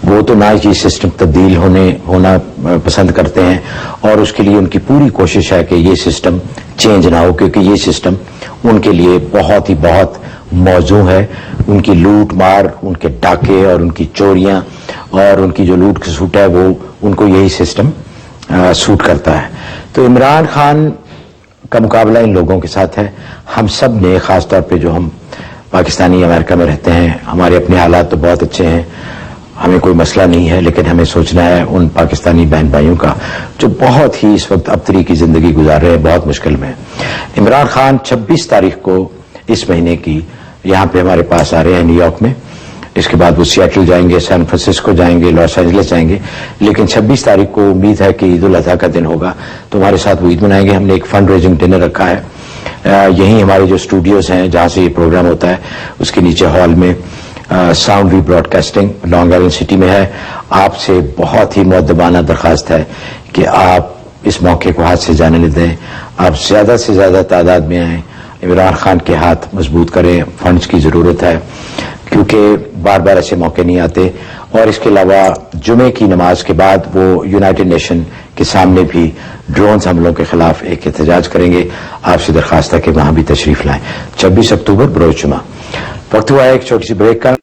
وہ تو نہ ہی سسٹم تبدیل ہونا پسند کرتے ہیں اور اس کے لیے ان کی پوری کوشش ہے کہ یہ سسٹم چینج نہ ہو، کیونکہ یہ سسٹم ان کے لیے بہت ہی بہت موزوں ہے. ان کی لوٹ مار، ان کے ڈاکے اور ان کی چوریاں اور ان کی جو لوٹ کھسوٹ ہے وہ ان کو یہی سسٹم سوٹ کرتا ہے. تو عمران خان کا مقابلہ ان لوگوں کے ساتھ ہے. ہم سب نے خاص طور پہ جو ہم پاکستانی امریکہ میں رہتے ہیں، ہمارے اپنے حالات تو بہت اچھے ہیں، ہمیں کوئی مسئلہ نہیں ہے، لیکن ہمیں سوچنا ہے ان پاکستانی بہن بھائیوں کا جو بہت ہی اس وقت ابتری کی زندگی گزار رہے ہیں، بہت مشکل میں. عمران خان 26 تاریخ کو اس مہینے کی یہاں پہ ہمارے پاس آ رہے ہیں نیو یارک میں. اس کے بعد وہ سیاٹل جائیں گے، سان فرانسسکو جائیں گے، لاس اینجلس جائیں گے. لیکن 26 تاریخ کو امید ہے کہ عید الاضحیٰ کا دن ہوگا تو ہمارے ساتھ وہ عید منائیں گے. ہم نے ایک فنڈ ریزنگ ڈنر رکھا ہے یہیں ہمارے جو اسٹوڈیوز ہیں جہاں سے یہ پروگرام ہوتا ہے اس کے نیچے ہال میں. Sound rebroadcasting Long Island City میں ہے. آپ سے بہت ہی مؤدبانہ درخواست ہے کہ آپ اس موقع کو ہاتھ سے جانے نہ دیں. آپ زیادہ سے زیادہ تعداد میں آئیں، عمران خان کے ہاتھ مضبوط کریں. فنڈز کی ضرورت ہے کیونکہ بار بار ایسے موقع نہیں آتے. اور اس کے علاوہ جمعے کی نماز کے بعد وہ یونائٹڈ نیشن کے سامنے بھی ڈرونز حملوں کے خلاف ایک احتجاج کریں گے. آپ سے درخواست ہے کہ وہاں بھی تشریف لائیں. 26 اکتوبر بروز جمعہ. وقت ہوا ہے ایک چھوٹی سی بریک کا.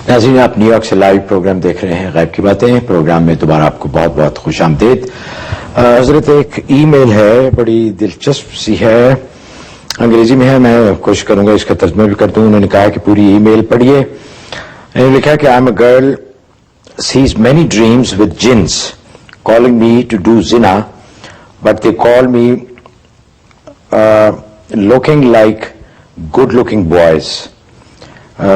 ناظرین آپ نیو یارک سے لائیو پروگرام دیکھ رہے ہیں غیب کی باتیں. پروگرام میں دوبارہ آپ کو بہت بہت خوش آمدید. حضرت ایک ای میل ہے بڑی دلچسپ سی ہے، انگریزی میں ہے، میں کوشش کروں گا اس کا ترجمہ بھی کر دوں. انہوں نے کہا کہ پوری ای میل پڑھیے. انہوں نے لکھا کہ I am a girl sees many dreams with jinns calling me to do zina, but they call me looking like good looking boys.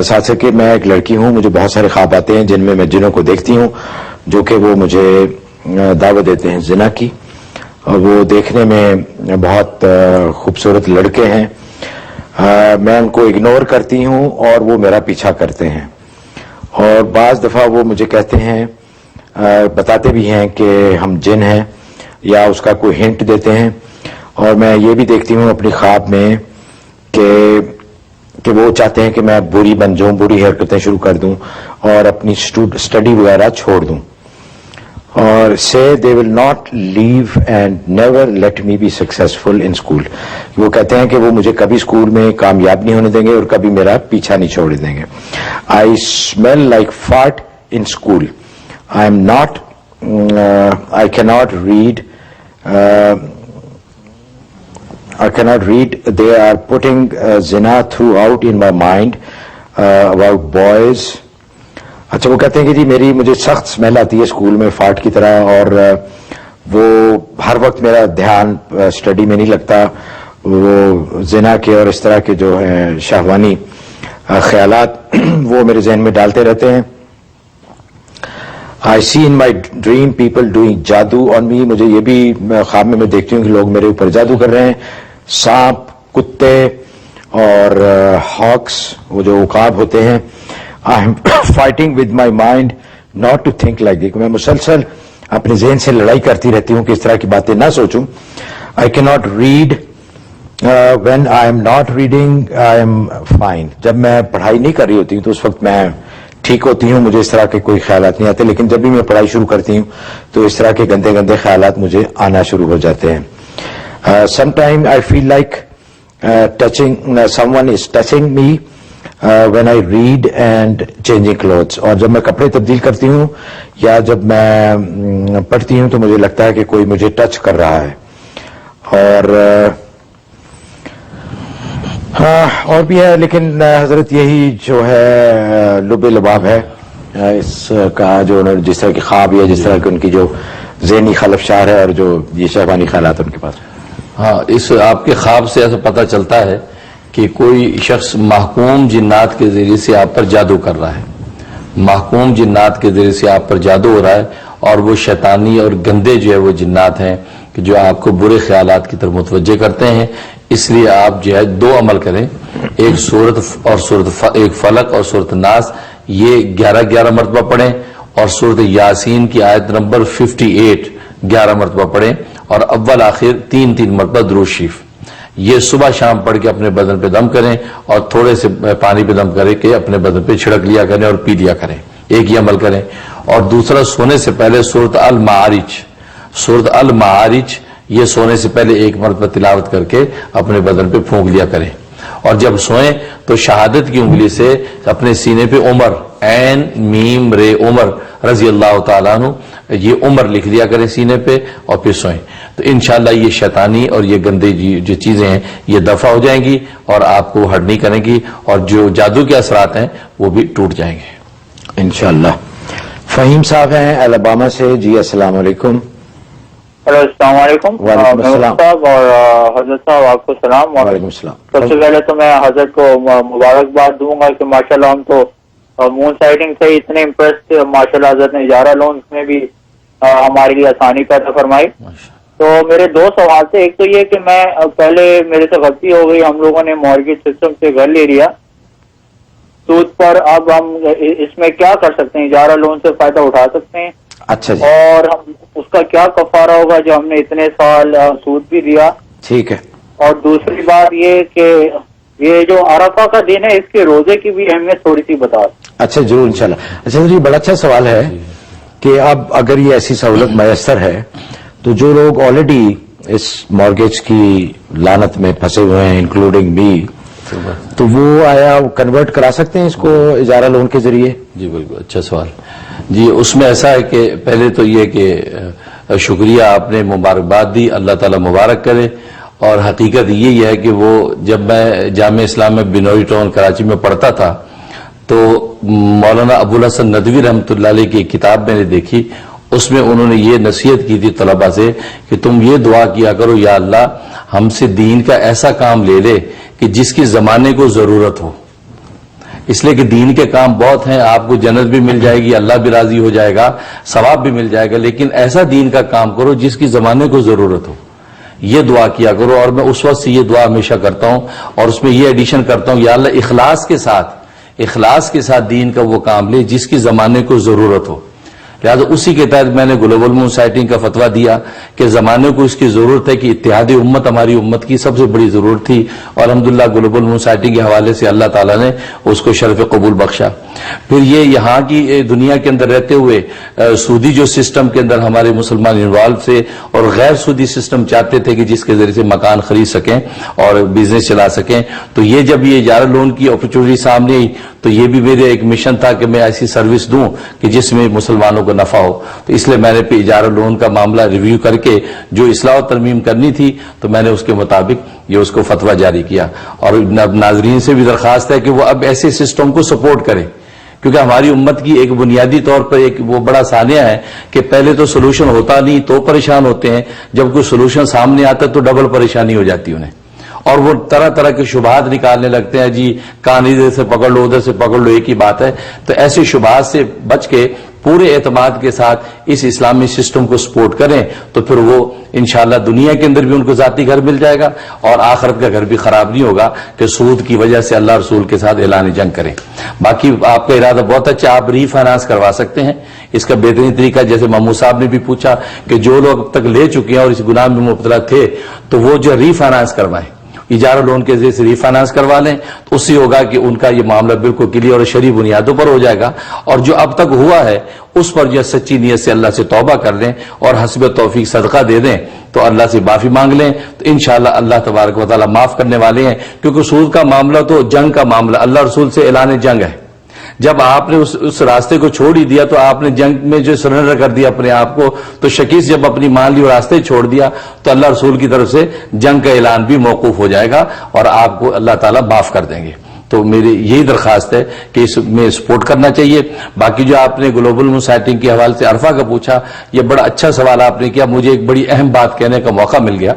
ساتھ کہ میں ایک لڑکی ہوں، مجھے بہت سارے خواب آتے ہیں جن میں میں جنوں کو دیکھتی ہوں جو کہ وہ مجھے دعوت دیتے ہیں زنا کی، اور وہ دیکھنے میں بہت خوبصورت لڑکے ہیں. میں ان کو اگنور کرتی ہوں اور وہ میرا پیچھا کرتے ہیں. اور بعض دفعہ وہ مجھے کہتے ہیں، بتاتے بھی ہیں کہ ہم جن ہیں یا اس کا کوئی ہنٹ دیتے ہیں. اور میں یہ بھی دیکھتی ہوں اپنی خواب میں کہ وہ چاہتے ہیں کہ میں بری بن جاؤں, بری حرکتیں شروع کر دوں اور اپنی اسٹڈی وغیرہ چھوڑ دوں, اور say they will not leave and never let me be successful in school. وہ کہتے ہیں کہ وہ مجھے کبھی اسکول میں کامیاب نہیں ہونے دیں گے اور کبھی میرا پیچھا نہیں چھوڑ دیں گے. I smell like fart in school. I am not I cannot read they are putting zina throughout in my mind about boys. اچھا, وہ کہتے ہیں کہ جی مجھے سخت اسمیل آتی ہے اسکول میں فارٹ کی طرح, اور وہ ہر وقت میرا دھیان اسٹڈی میں نہیں لگتا, وہ زنا کے اور اس طرح کے جو ہیں شہوانی خیالات وہ میرے ذہن میں ڈالتے رہتے ہیں. I see in my dream people doing جادو on me. مجھے یہ بھی خواب میں دیکھتی ہوں کہ لوگ میرے اوپر جادو کر رہے ہیں. سانپ, کتے اور ہاکس, وہ جو عقاب ہوتے ہیں. I am fighting with my mind not to think like this. میں مسلسل اپنے ذہن سے لڑائی کرتی رہتی ہوں کہ اس طرح کی باتیں نہ سوچوں. I cannot read. When I am not reading I am fine. جب میں پڑھائی نہیں کر رہی ہوتی ہوں تو اس وقت میں ٹھیک ہوتی ہوں, مجھے اس طرح کے کوئی خیالات نہیں آتے, لیکن جب بھی میں پڑھائی شروع کرتی ہوں تو اس طرح کے گندے گندے خیالات مجھے آنا شروع ہو جاتے ہیں. Sometimes I feel like someone is touching me when I read and changing clothes. اور جب میں کپڑے تبدیل کرتی ہوں یا جب میں پڑھتی ہوں تو مجھے لگتا ہے کہ کوئی مجھے ٹچ کر رہا ہے. اور بھی ہے, لیکن حضرت یہی جو ہے لب لباب ہے اس کا, جو جس طرح کی خواب یا جس طرح کی ان کی جو ذہنی خلفشار ہے اور جو یہ شہوانی خیالات ان کے پاس. ہاں, اس آپ کے خواب سے ایسا پتہ چلتا ہے کہ کوئی شخص محکوم جنات کے ذریعے سے آپ پر جادو کر رہا ہے. محکوم جنات کے ذریعے سے آپ پر جادو ہو رہا ہے, اور وہ شیطانی اور گندے جو ہے وہ جنات ہیں کہ جو آپ کو برے خیالات کی طرف متوجہ کرتے ہیں. اس لیے آپ جو ہے 2 عمل کریں, ایک سورت اور ایک فلق اور سورت ناس, یہ 11 مرتبہ پڑھیں, اور سورت یاسین کی آیت نمبر 58 11 مرتبہ پڑھیں, اور اول آخر 3 مرتبہ درود شریف. یہ صبح شام پڑھ کے اپنے بدن پہ دم کریں, اور تھوڑے سے پانی پہ دم کریں کہ اپنے بدن پہ چھڑک لیا کریں اور پی لیا کریں. ایک یہ عمل کریں. اور دوسرا, سونے سے پہلے سورت المعارج یہ سونے سے پہلے 1 مرتبہ تلاوت کر کے اپنے بدن پہ پھونک لیا کریں. اور جب سوئیں تو شہادت کی انگلی سے اپنے سینے پہ عمر, عین میم رے عمر رضی اللہ تعالیٰ عنہ, یہ عمر لکھ لیا کریں سینے پہ, اور پھر سوئیں. تو انشاءاللہ یہ شیطانی اور یہ گندے جو چیزیں ہیں یہ دفع ہو جائیں گی اور آپ کو ہٹ نہیں کریں گی, اور جو جادو کے اثرات ہیں وہ بھی ٹوٹ جائیں گے انشاءاللہ. فہیم صاحب ہیں الاباما سے. جی السلام علیکم. ہلو, السلام علیکم. وعلیکم السلام. صاحب اور حضرت صاحب آپ کو سلام. وعلیکم السلام. سب سے پہلے تو میں حضرت کو مبارکباد دوں گا کہ ماشاءاللہ ہم تو مون سائٹنگ سے اتنے امپریس تھے. ماشاءاللہ حضرت نے اجارہ لونز میں بھی ہمارے لیے آسانی پیدا فرمائی. تو میرے 2 سوال تھے. ایک تو یہ کہ میں پہلے میرے سے غلطی ہو گئی, ہم لوگوں نے مارگیج سسٹم سے گھر لے لیا سود پر. اب ہم اس میں کیا کر سکتے ہیں؟ اجارہ لون سے فائدہ اٹھا سکتے ہیں؟ اچھا جی. اور اس کا کیا کفارہ ہوگا جو ہم نے اتنے سال سود بھی دیا؟ ٹھیک ہے. اور دوسری بات یہ کہ یہ جو عرفہ کا دن ہے اس کے روزے کی بھی اہمیت تھوڑی سی بتا. اچھا ضرور انشاءاللہ. اچھا جی, بڑا اچھا سوال ہے کہ اب اگر یہ ایسی سہولت میسر ہے تو جو لوگ آلریڈی اس مارگیج کی لعنت میں پھنسے ہوئے ہیں انکلوڈنگ می, تو وہ آیا کنورٹ کرا سکتے ہیں اس کو اجارہ لون کے ذریعے؟ جی بالکل, اچھا سوال. جی اس میں ایسا ہے کہ پہلے تو یہ کہ شکریہ آپ نے مبارکباد دی, اللہ تعالیٰ مبارک کرے. اور حقیقت یہی ہے کہ وہ جب میں جامعہ اسلام میں بنوری ٹاؤن کراچی میں پڑھتا تھا تو مولانا ابو الحسن ندوی رحمۃ اللہ علیہ کی ایک کتاب میں نے دیکھی, اس میں انہوں نے یہ نصیحت کی تھی طلباء سے کہ تم یہ دعا کیا کرو, یا اللہ ہم سے دین کا ایسا کام لے لے کہ جس کی زمانے کو ضرورت ہو. اس لیے کہ دین کے کام بہت ہیں, آپ کو جنت بھی مل جائے گی, اللہ بھی راضی ہو جائے گا, ثواب بھی مل جائے گا, لیکن ایسا دین کا کام کرو جس کی زمانے کو ضرورت ہو. یہ دعا کیا کرو. اور میں اس وقت سے یہ دعا ہمیشہ کرتا ہوں, اور اس میں یہ ایڈیشن کرتا ہوں, یا اللہ اخلاص کے ساتھ دین کا وہ کام لے جس کی زمانے کو ضرورت ہو. لہٰذا اسی کے تحت میں نے گلوبل مون سائٹنگ کا فتویٰ دیا کہ زمانے کو اس کی ضرورت ہے کہ اتحاد امت ہماری امت کی سب سے بڑی ضرورت تھی، اور الحمدللہ گلوبل مون سائٹنگ کے حوالے سے اللہ تعالیٰ نے اس کو شرف قبول بخشا۔ پھر یہ یہاں کی دنیا کے اندر رہتے ہوئے سودی جو سسٹم کے اندر ہمارے مسلمان انوالو تھے، اور غیر سودی سسٹم چاہتے تھے کہ جس کے ذریعے سے مکان خرید سکیں اور بزنس چلا سکیں، تو یہ جب یہ اجارہ لون کی اپرچونٹی سامنے آئی تو یہ بھی میرے ایک مشن تھا کہ میں ایسی سروس دوں کہ جس میں مسلمانوں کو نفع ہو، تو اس لیے میں نے پہ اجارہ لون کا معاملہ ریویو کر کے جو اصلاح و ترمیم کرنی تھی تو میں نے اس کے مطابق یہ اس کو فتویٰ جاری کیا، اور ناظرین سے بھی درخواست ہے کہ وہ اب ایسے سسٹم کو سپورٹ کریں، کیونکہ ہماری امت کی ایک بنیادی طور پر ایک وہ بڑا سانیہ ہے کہ پہلے تو سولوشن ہوتا نہیں تو پریشان ہوتے ہیں، جب کوئی سولوشن سامنے آتا تو ڈبل پریشانی ہو جاتی انہیں، اور وہ طرح طرح کے شبہات نکالنے لگتے ہیں، جی کان ادھر سے پکڑ لو ادھر سے پکڑ لو ایک ہی بات ہے۔ تو ایسے شبہات سے بچ کے پورے اعتماد کے ساتھ اس اسلامی سسٹم کو سپورٹ کریں تو پھر وہ انشاءاللہ دنیا کے اندر بھی ان کو ذاتی گھر مل جائے گا، اور آخرت کا گھر بھی خراب نہیں ہوگا کہ سود کی وجہ سے اللہ رسول کے ساتھ اعلان جنگ کریں۔ باقی آپ کا ارادہ بہت اچھا، آپ ری فائنانس کروا سکتے ہیں، اس کا بہترین طریقہ جیسے محمود صاحب نے بھی پوچھا کہ جو لوگ اب تک لے چکے ہیں اور اس گناہ میں مبتلا تھے تو وہ جو ری فائنانس کروائیں، اجارہ لون کے ذریعے سے ری فائنانس کروا لیں، تو اس سے ہوگا کہ ان کا یہ معاملہ بالکل کلیئر اور شرعی بنیادوں پر ہو جائے گا، اور جو اب تک ہوا ہے اس پر جو سچی نیت سے اللہ سے توبہ کر لیں اور حسب توفیق صدقہ دے دیں تو اللہ سے معافی مانگ لیں، تو انشاءاللہ اللہ تبارک و تعالیٰ معاف کرنے والے ہیں، کیونکہ سود کا معاملہ تو جنگ کا معاملہ، اللہ رسول سے اعلان جنگ ہے۔ جب آپ نے اس راستے کو چھوڑ ہی دیا تو آپ نے جنگ میں جو سرنڈر کر دیا اپنے آپ کو، تو شکیس جب اپنی مان لی اور راستے چھوڑ دیا تو اللہ رسول کی طرف سے جنگ کا اعلان بھی موقوف ہو جائے گا اور آپ کو اللہ تعالیٰ معاف کر دیں گے۔ تو میری یہی درخواست ہے کہ اس میں سپورٹ کرنا چاہیے۔ باقی جو آپ نے گلوبل مون سائٹنگ کے حوالے سے عرفہ کا پوچھا، یہ بڑا اچھا سوال آپ نے کیا، مجھے ایک بڑی اہم بات کہنے کا موقع مل گیا،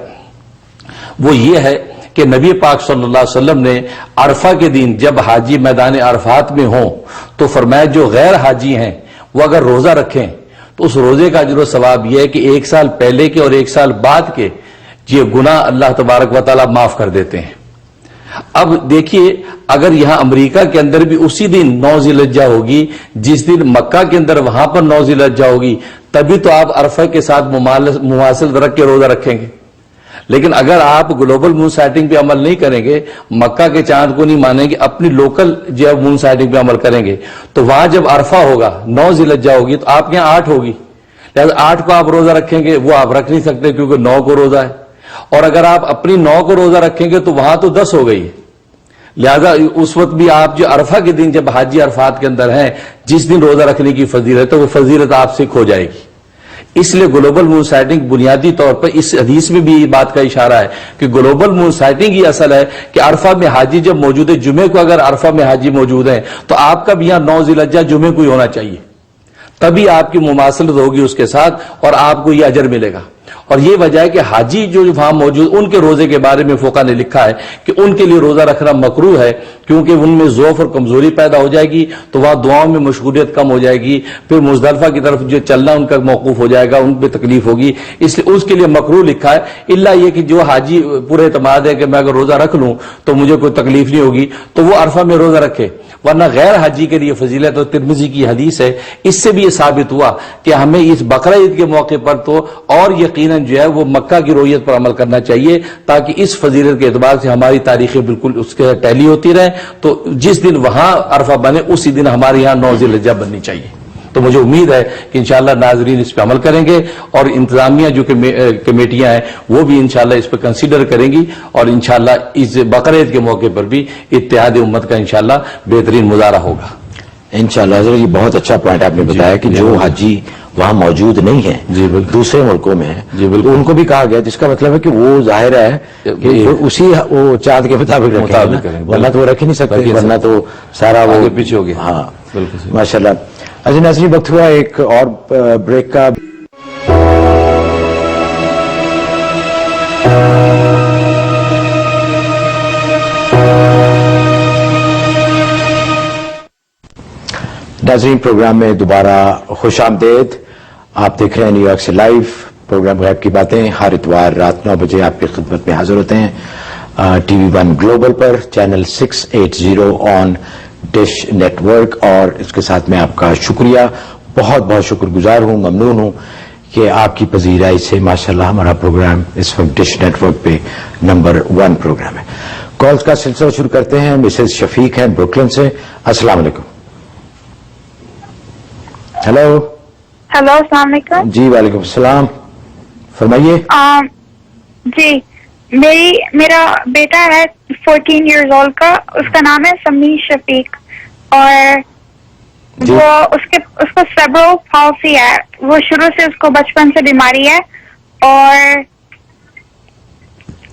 وہ یہ ہے کہ نبی پاک صلی اللہ علیہ وسلم نے عرفہ کے دن جب حاجی میدان عرفات میں ہوں تو فرمایا جو غیر حاجی ہیں وہ اگر روزہ رکھیں تو اس روزے کا اجر و ثواب یہ ہے کہ 1 سال پہلے کے اور 1 سال بعد کے یہ گناہ اللہ تبارک و تعالیٰ معاف کر دیتے ہیں۔ اب دیکھیے اگر یہاں امریکہ کے اندر بھی اسی دن 9 ذی الحجہ ہوگی جس دن مکہ کے اندر وہاں پر 9 ذی الحجہ ہوگی، تبھی تو آپ عرفہ کے ساتھ مماثل رکھ کے روزہ رکھیں گے۔ لیکن اگر آپ گلوبل مون سائٹنگ پہ عمل نہیں کریں گے، مکہ کے چاند کو نہیں مانیں گے، اپنی لوکل جو مون سائٹنگ پہ عمل کریں گے، تو وہاں جب عرفہ ہوگا 9 ذی الحجہ ہوگی تو آپ کے یہاں 8 ہوگی، لہذا 8 کو آپ روزہ رکھیں گے، وہ آپ رکھ نہیں سکتے کیونکہ 9 کو روزہ ہے، اور اگر آپ اپنی 9 کو روزہ رکھیں گے تو وہاں تو 10 ہو گئی ہے، لہذا اس وقت بھی آپ جو عرفہ کے دن جب حاجی عرفات کے اندر ہیں جس دن روزہ رکھنے کی فضیلت ہے وہ فضیلت آپ سے کھو جائے گی۔ اس لیے گلوبل مون سائٹنگ بنیادی طور پر اس حدیث میں بھی یہ بات کا اشارہ ہے کہ گلوبل مون سائٹنگ یہ اصل ہے کہ عرفہ میں حاجی جب موجود ہے، جمعے کو اگر عرفہ میں حاجی موجود ہے تو آپ کا بھی یہاں 9 ذی الحجہ جمعے کو ہی ہونا چاہیے، تبھی آپ کی مماثلت ہوگی اس کے ساتھ اور آپ کو یہ اجر ملے گا۔ اور یہ وجہ ہے کہ حاجی جو وہاں موجود ان کے روزے کے بارے میں فقہ نے لکھا ہے کہ ان کے لیے روزہ رکھنا مکروہ ہے، کیونکہ ان میں ضعف اور کمزوری پیدا ہو جائے گی تو وہاں دعاؤں میں مشغولیت کم ہو جائے گی، پھر مزدلفہ کی طرف جو چلنا ان کا موقوف ہو جائے گا، ان پہ تکلیف ہوگی، اس لیے اس کے لیے مکروہ لکھا ہے۔ الا یہ کہ جو حاجی پورے اعتماد ہے کہ میں اگر روزہ رکھ لوں تو مجھے کوئی تکلیف نہیں ہوگی تو وہ عرفہ میں روزہ رکھے، ورنہ غیر حاجی کے لیے فضیلت اور ترمذی کی حدیث ہے، اس سے بھی یہ ثابت ہوا کہ ہمیں اس بقرہ عید کے موقع پر تو اور یقیناً جو ہے وہ مکہ کی رویت پر عمل کرنا چاہیے تاکہ اس فضیلت کے اعتبار سے ہماری تاریخیں بالکل اس کے ٹیلی ہوتی رہیں، تو جس دن وہاں عرفہ بنے اسی دن ہمارے یہاں 9 ذی الحجہ بننی چاہیے۔ تو مجھے امید ہے کہ انشاءاللہ ناظرین اس پہ عمل کریں گے اور انتظامیہ جو کمیٹیاں ہیں وہ بھی انشاءاللہ اس پہ کنسیڈر کریں گی، اور انشاءاللہ اس بقرہ عید کے موقع پر بھی اتحاد امت کا انشاءاللہ بہترین مظاہرہ ہوگا انشاءاللہ۔ حضرت یہ بہت اچھا پوائنٹ آپ نے بتایا کہ جو حاجی وہاں موجود نہیں ہیں، جی بالکل، دوسرے ملکوں میں ہیں، جی بالکل، تو ان کو بھی کہا گیا، جس کا مطلب ہے کہ وہ ظاہر ہے کہ اسی وہ چاند کے مطابق رکھیں، ورنہ تو وہ رکھ ہی نہیں سکتے، ورنہ تو سارا وہ پیچھے ہو گیا۔ ہاں بالکل ماشاءاللہ۔ اچھا ناظرین، وقت ہوا ایک اور بریک کا۔ ناظرین پروگرام میں دوبارہ خوش آمدید۔ آپ دیکھ رہے ہیں نیو یارک سے لائیو پروگرام غیب کی باتیں، ہر اتوار رات 9 بجے آپ کی خدمت میں حاضر ہوتے ہیں ٹی وی 1 گلوبل پر، چینل 680 آن ڈش نیٹ ورک، اور اس کے ساتھ میں آپ کا شکریہ بہت بہت شکر گزار ہوں، ممنون ہوں کہ آپ کی پذیرائی سے ماشاءاللہ ہمارا پروگرام اس وقت ڈش نیٹ ورک پہ نمبر 1 پروگرام ہے. کالز کا سلسلہ شروع کرتے ہیں. مسز شفیق ہیں بروکلن سے. السلام علیکم. ہیلو. ہیلو، السلام علیکم. جی وعلیکم السلام، فرمائیے. جی، میرا بیٹا ہے 14 ایئرز اولڈ کا، اس کا نام ہے سمیع شفیق، اور جی. وہ اس کو سیبرو پالسی ہے. وہ شروع سے اس کو بچپن سے بیماری ہے. اور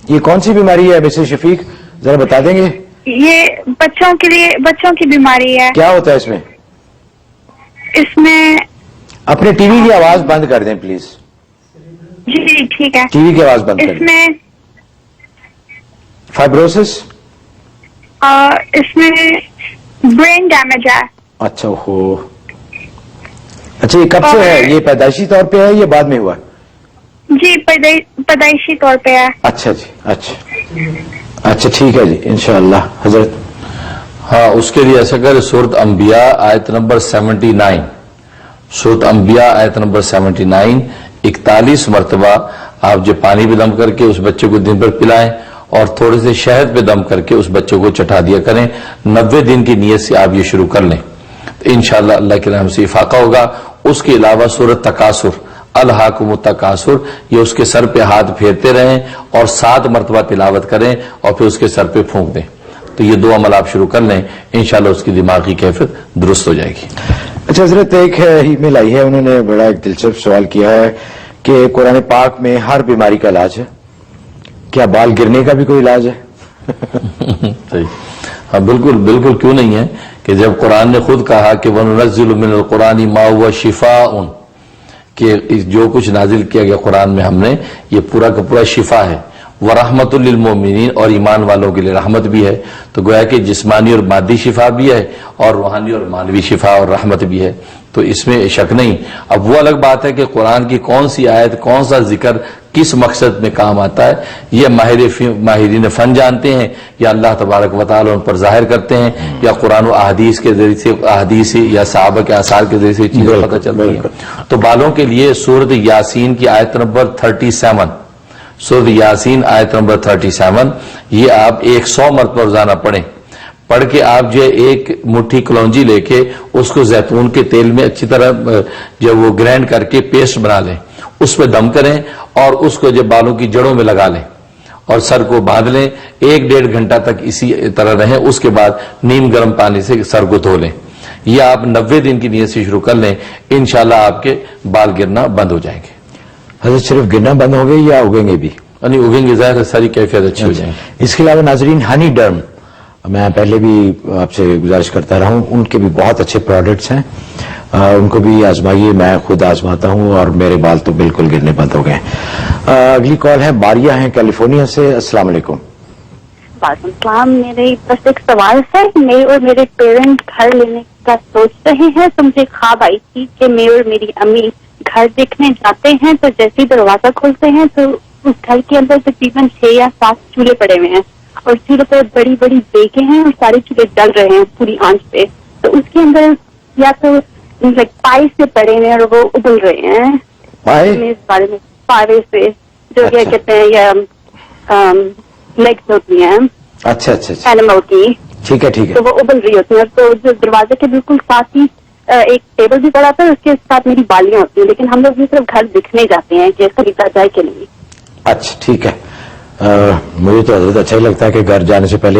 یہ کون سی بیماری ہے مسز شفیق، ذرا بتا دیں گے؟ یہ بچوں کی بیماری ہے. کیا ہوتا ہے اس میں؟ اس میں اپنے ٹی وی کی آواز بند کر دیں پلیز. جی ٹھیک ہے. ٹی وی کی آواز بند کر اس دیں. میں فائبروسس؟ اس میں برین ڈیمیج ہے. اچھا ہو. اچھا، یہ کب سے ہے؟ یہ پیدائشی طور پہ ہے یا بعد میں ہوا؟ جی پیدائشی طور پہ ہے. اچھا جی، اچھا ٹھیک ہے جی، انشاءاللہ. حضرت ہاں، اس کے لیے ایسا کرے، سورۃ انبیاء آیت نمبر 79، سورۃ انبیاء آیت نمبر 79 41 مرتبہ آپ جو پانی پہ دم کر کے اس بچے کو دن بھر پلائیں اور تھوڑے سے شہد پہ دم کر کے اس بچے کو چٹا دیا کریں. 90 دن کی نیت سے آپ یہ شروع کر لیں تو انشاءاللہ اللہ کے رحم سے افاقہ ہوگا. اس کے علاوہ سورۃ تکاثر، الہاکم التکاثر، یہ اس کے سر پہ ہاتھ پھیرتے رہیں اور 7 مرتبہ تلاوت کریں اور پھر اس کے سر پہ پھونک دیں. تو یہ 2 عمل آپ شروع کر لیں، انشاءاللہ اس کی دماغی کیفیت درست ہو جائے گی. اچھا حضرت، ایک ای میل آئی ہے، انہوں نے بڑا ایک دلچسپ سوال کیا ہے کہ قرآن پاک میں ہر بیماری کا علاج ہے، کیا بال گرنے کا بھی کوئی علاج ہے؟ صحیح. ہاں بالکل کیوں نہیں ہے کہ جب قرآن نے خود کہا کہ وَنُنَزِّلُ مِنَ الْقُرْآنِ مَا هُوَ شِفَاءٌ، کہ جو کچھ نازل کیا گیا قرآن میں ہم نے یہ پورا کا پورا شفا ہے. وَرَحْمَةٌ لِّلْمُؤْمِنِينَ، اور ایمان والوں کے لیے رحمت بھی ہے. تو گویا کہ جسمانی اور مادی شفا بھی ہے اور روحانی اور مانوی شفا اور رحمت بھی ہے. تو اس میں شک نہیں. اب وہ الگ بات ہے کہ قرآن کی کون سی آیت، کون سا ذکر کس مقصد میں کام آتا ہے، یہ ماہرین فن جانتے ہیں، یا اللہ تبارک و تعالیٰ ان پر ظاہر کرتے ہیں، یا قرآن و احادیث کے ذریعے سے، احادیث یا صحابہ کے آثار کے ذریعے سے چیزیں پتہ چلتی ہیں. تو بالوں کے لیے سورۃ یاسین کی آیت نمبر 37، سورۃ یاسین آیت نمبر 37، یہ آپ 100 مرتبہ روزانہ پڑھیں. پڑھ کے آپ جو ایک مٹھی کلونجی لے کے اس کو زیتون کے تیل میں اچھی طرح جب وہ گرینڈ کر کے پیسٹ بنا لیں، اس پہ دم کریں اور اس کو جب بالوں کی جڑوں میں لگا لیں اور سر کو باندھ لیں. 1-1.5 گھنٹہ تک اسی طرح رہیں. اس کے بعد نیم گرم پانی سے سر کو دھو لیں. یہ آپ 90 دن کی نیت سے شروع کر لیں، انشاءاللہ آپ کے بال گرنا بند ہو جائیں گے. حضرت صرف گرنا بند ہو گئے یا اگیں گے بھی؟ یعنی اگیں گے، ظاہر ساری کیفیت اچھی ہو جائیں گی. اس کے علاوہ ناظرین، ہنی ڈرم میں پہلے بھی آپ سے گزارش کرتا رہا ہوں، ان کے بھی بہت اچھے پروڈکٹس ہیں، ان کو بھی آزمائیے. میں خود آزماتا ہوں اور میرے بال تو بالکل گرنے بند ہو گئے. اگلی کال ہے ماریہ ہیں کیلیفورنیا سے. السلام علیکم. وعلیکم السلام. میرے بس ایک سوال ہے. میں اور میرے پیرنٹس گھر لینے کا سوچ رہے ہیں، تو مجھے خواب آئی تھی کہ میں اور میری امی گھر دیکھنے جاتے ہیں، تو جیسے ہی دروازہ کھولتے ہیں تو اس گھر کے اندر تقریباً 6 یا 7 چولہے پڑے ہوئے ہیں، اور چولہے پر بڑی بڑی دیگیں ہیں اور سارے چولہے جل رہے ہیں پوری آنچ پہ. تو اس کے اندر یا تو پائے سے پڑے ہیں اور وہ ابل رہے ہیں. اس بارے میں پارے سے جو کیا کہتے ہیں یا لیگس ہوتی ہیں اچھا اینیمل کی، ٹھیک ہے تو وہ ابل رہی ہوتی ہیں. تو جو دروازے کے بالکل ساتھ ہی ایک ٹیبل بھی پڑا تھا، اس کے ساتھ میری بالیاں ہوتی ہیں، لیکن ہم لوگ صرف گھر دکھنے جاتے ہیں کہ خریدا جائے کہ نہیں. اچھا ٹھیک ہے. مجھے تو حضرت اچھا ہی لگتا ہے کہ گھر جانے سے پہلے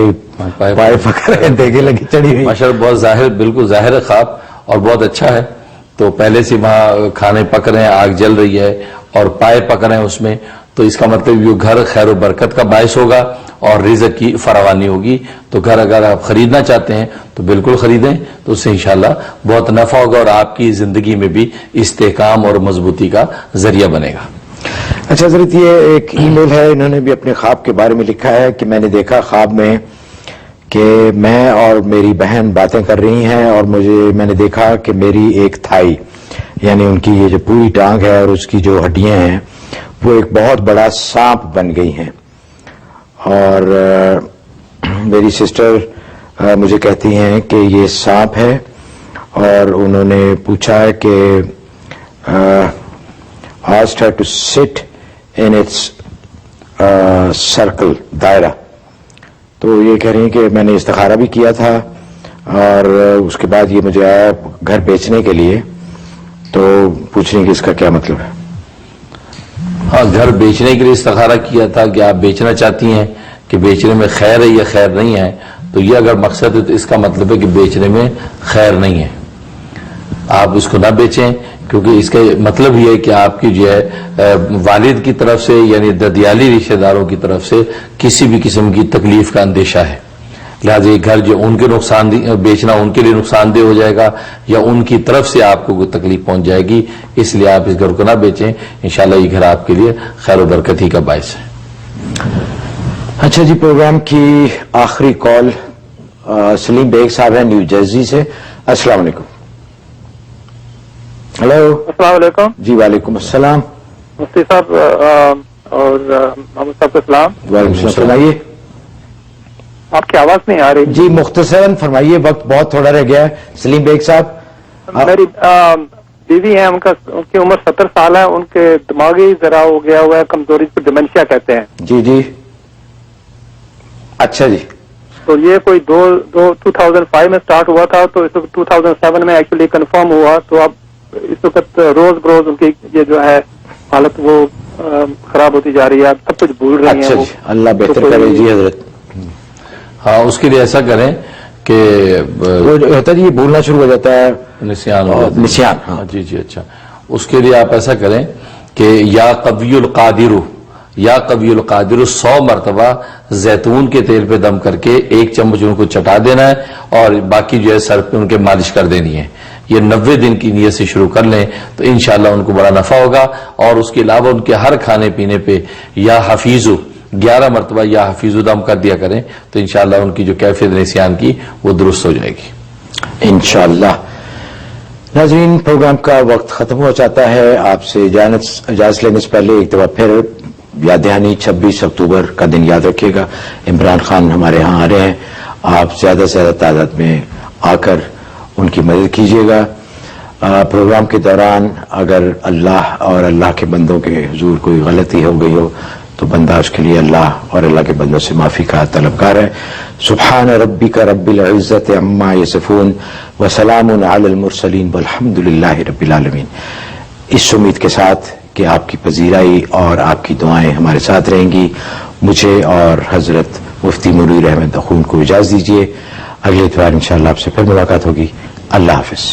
پائے پکڑ دیگیں لگی چڑھی ہوئی. ماشاءاللہ بہت ظاہر، بالکل ظاہر ہے خواب اور بہت اچھا ہے. تو پہلے سے وہاں کھانے پک رہے ہیں، آگ جل رہی ہے اور پائے پک رہے ہیں اس میں، تو اس کا مطلب یہ گھر خیر و برکت کا باعث ہوگا اور رزق کی فراوانی ہوگی. تو گھر اگر آپ خریدنا چاہتے ہیں تو بالکل خریدیں، تو اس سے انشاءاللہ بہت نفع ہوگا اور آپ کی زندگی میں بھی استحکام اور مضبوطی کا ذریعہ بنے گا. اچھا حضرت، یہ ایک ای میل ہے، انہوں نے بھی اپنے خواب کے بارے میں لکھا ہے کہ میں نے دیکھا خواب میں کہ میں اور میری بہن باتیں کر رہی ہیں اور میں نے دیکھا کہ میری ایک تھائی، یعنی ان کی یہ جو پوری ٹانگ ہے اور اس کی جو ہڈیاں ہیں، وہ ایک بہت بڑا سانپ بن گئی ہیں. اور میری سسٹر مجھے کہتی ہیں کہ یہ سانپ ہے اور انہوں نے پوچھا ہے کہ asked her to sit in its circle, دائرہ. تو یہ کہہ رہی ہیں کہ میں نے استخارہ بھی کیا تھا اور اس کے بعد یہ مجھے آیا گھر بیچنے کے لیے, تو پوچھ رہی ہیں کہ اس کا کیا مطلب ہے. ہاں, گھر بیچنے کے لیے استخارہ کیا تھا کہ آپ بیچنا چاہتی ہیں کہ بیچنے میں خیر ہے یا خیر نہیں ہے. تو یہ اگر مقصد ہے تو اس کا مطلب ہے کہ بیچنے میں خیر نہیں ہے, آپ اس کو نہ بیچیں, کیونکہ اس کا مطلب یہ ہے کہ آپ کی جو ہے والد کی طرف سے یعنی ددیالی رشتہ داروں کی طرف سے کسی بھی قسم کی تکلیف کا اندیشہ ہے. لہٰذا یہ گھر جو ان کے نقصان بیچنا ان کے لیے نقصان دہ ہو جائے گا یا ان کی طرف سے آپ کو کوئی تکلیف پہنچ جائے گی, اس لیے آپ اس گھر کو نہ بیچیں. انشاءاللہ یہ گھر آپ کے لیے خیر و برکت ہی کا باعث ہے. اچھا جی, پروگرام کی آخری کال سلیم بیگ صاحب ہیں نیو جرسی سے. السلام علیکم. ہلو, السلام علیکم. جی وعلیکم السلام. مفتی صاحب اور محمد صاحب کو السلام. وعلیکم السلام. فرمائیے. آپ کی آواز نہیں آ رہی. جی مختصراً فرمائیے, وقت بہت تھوڑا رہ گیا ہے. سلیم بیگ صاحب, میری بیوی ہے, ان کی عمر 70 سال ہے, ان کے دماغی ذرا ہو گیا ہوا ہے کمزوری کو ڈیمنشیا کہتے ہیں. جی جی, اچھا جی. تو یہ کوئی 2005 میں سٹارٹ ہوا تھا, تو اس وقت 2007 میں ایکچولی کنفرم ہوا. تو اب اس وقت روز بروز ان کی یہ جو ہے حالت وہ خراب ہوتی جا رہی ہے, اب سب کچھ بھول رہی ہیں. اچھا جی, اللہ بہتر کرے جی حضرت. ہاں, اس کے لیے ایسا کریں کہ وہ جو ہوتا ہے یہ بھولنا شروع ہو جاتا ہے, نسیان ہو جاتا ہے. نسیان. ہاں جی جی, اچھا. اس کے لیے آپ ایسا کریں کہ یا قوی القادر 100 مرتبہ زیتون کے تیل پہ دم کر کے 1 چمچ ان کو چٹا دینا ہے اور باقی جو ہے سر پہ ان کے مالش کر دینی ہے. یہ 90 دن کی نیت سے شروع کر لیں تو انشاءاللہ ان کو بڑا نفع ہوگا. اور اس کے علاوہ ان کے ہر کھانے پینے پہ یا حفیظ 11 مرتبہ یا حفیظ دم کر دیا کریں تو انشاءاللہ ان کی جو کیفیت نسیان کی وہ درست ہو جائے گی انشاءاللہ. ناظرین, پروگرام کا وقت ختم ہو جاتا ہے. آپ سے اجازت لینے سے پہلے ایک دفعہ پھر یاد دہانی 26 اکتوبر کا دن یاد رکھیے گا. عمران خان ہمارے ہاں آ رہے ہیں, آپ زیادہ سے زیادہ تعداد میں آ کر ان کی مدد کیجیے گا. پروگرام کے دوران اگر اللہ اور اللہ کے بندوں کے حضور کوئی غلطی ہو گئی ہو تو بندہ اس کے لیے اللہ اور اللہ کے بندوں سے معافی کا طلبگار ہے. سبحان ربک رب العزت عما یصفون وسلام علی المرسلین والحمد للہ رب العالمین. اس امید کے ساتھ کہ آپ کی پذیرائی اور آپ کی دعائیں ہمارے ساتھ رہیں گی, مجھے اور حضرت مفتی منیر احمد اخون کو اجازت دیجیے. اگلے اتوار انشاءاللہ آپ سے پھر ملاقات ہوگی. اللہ حافظ.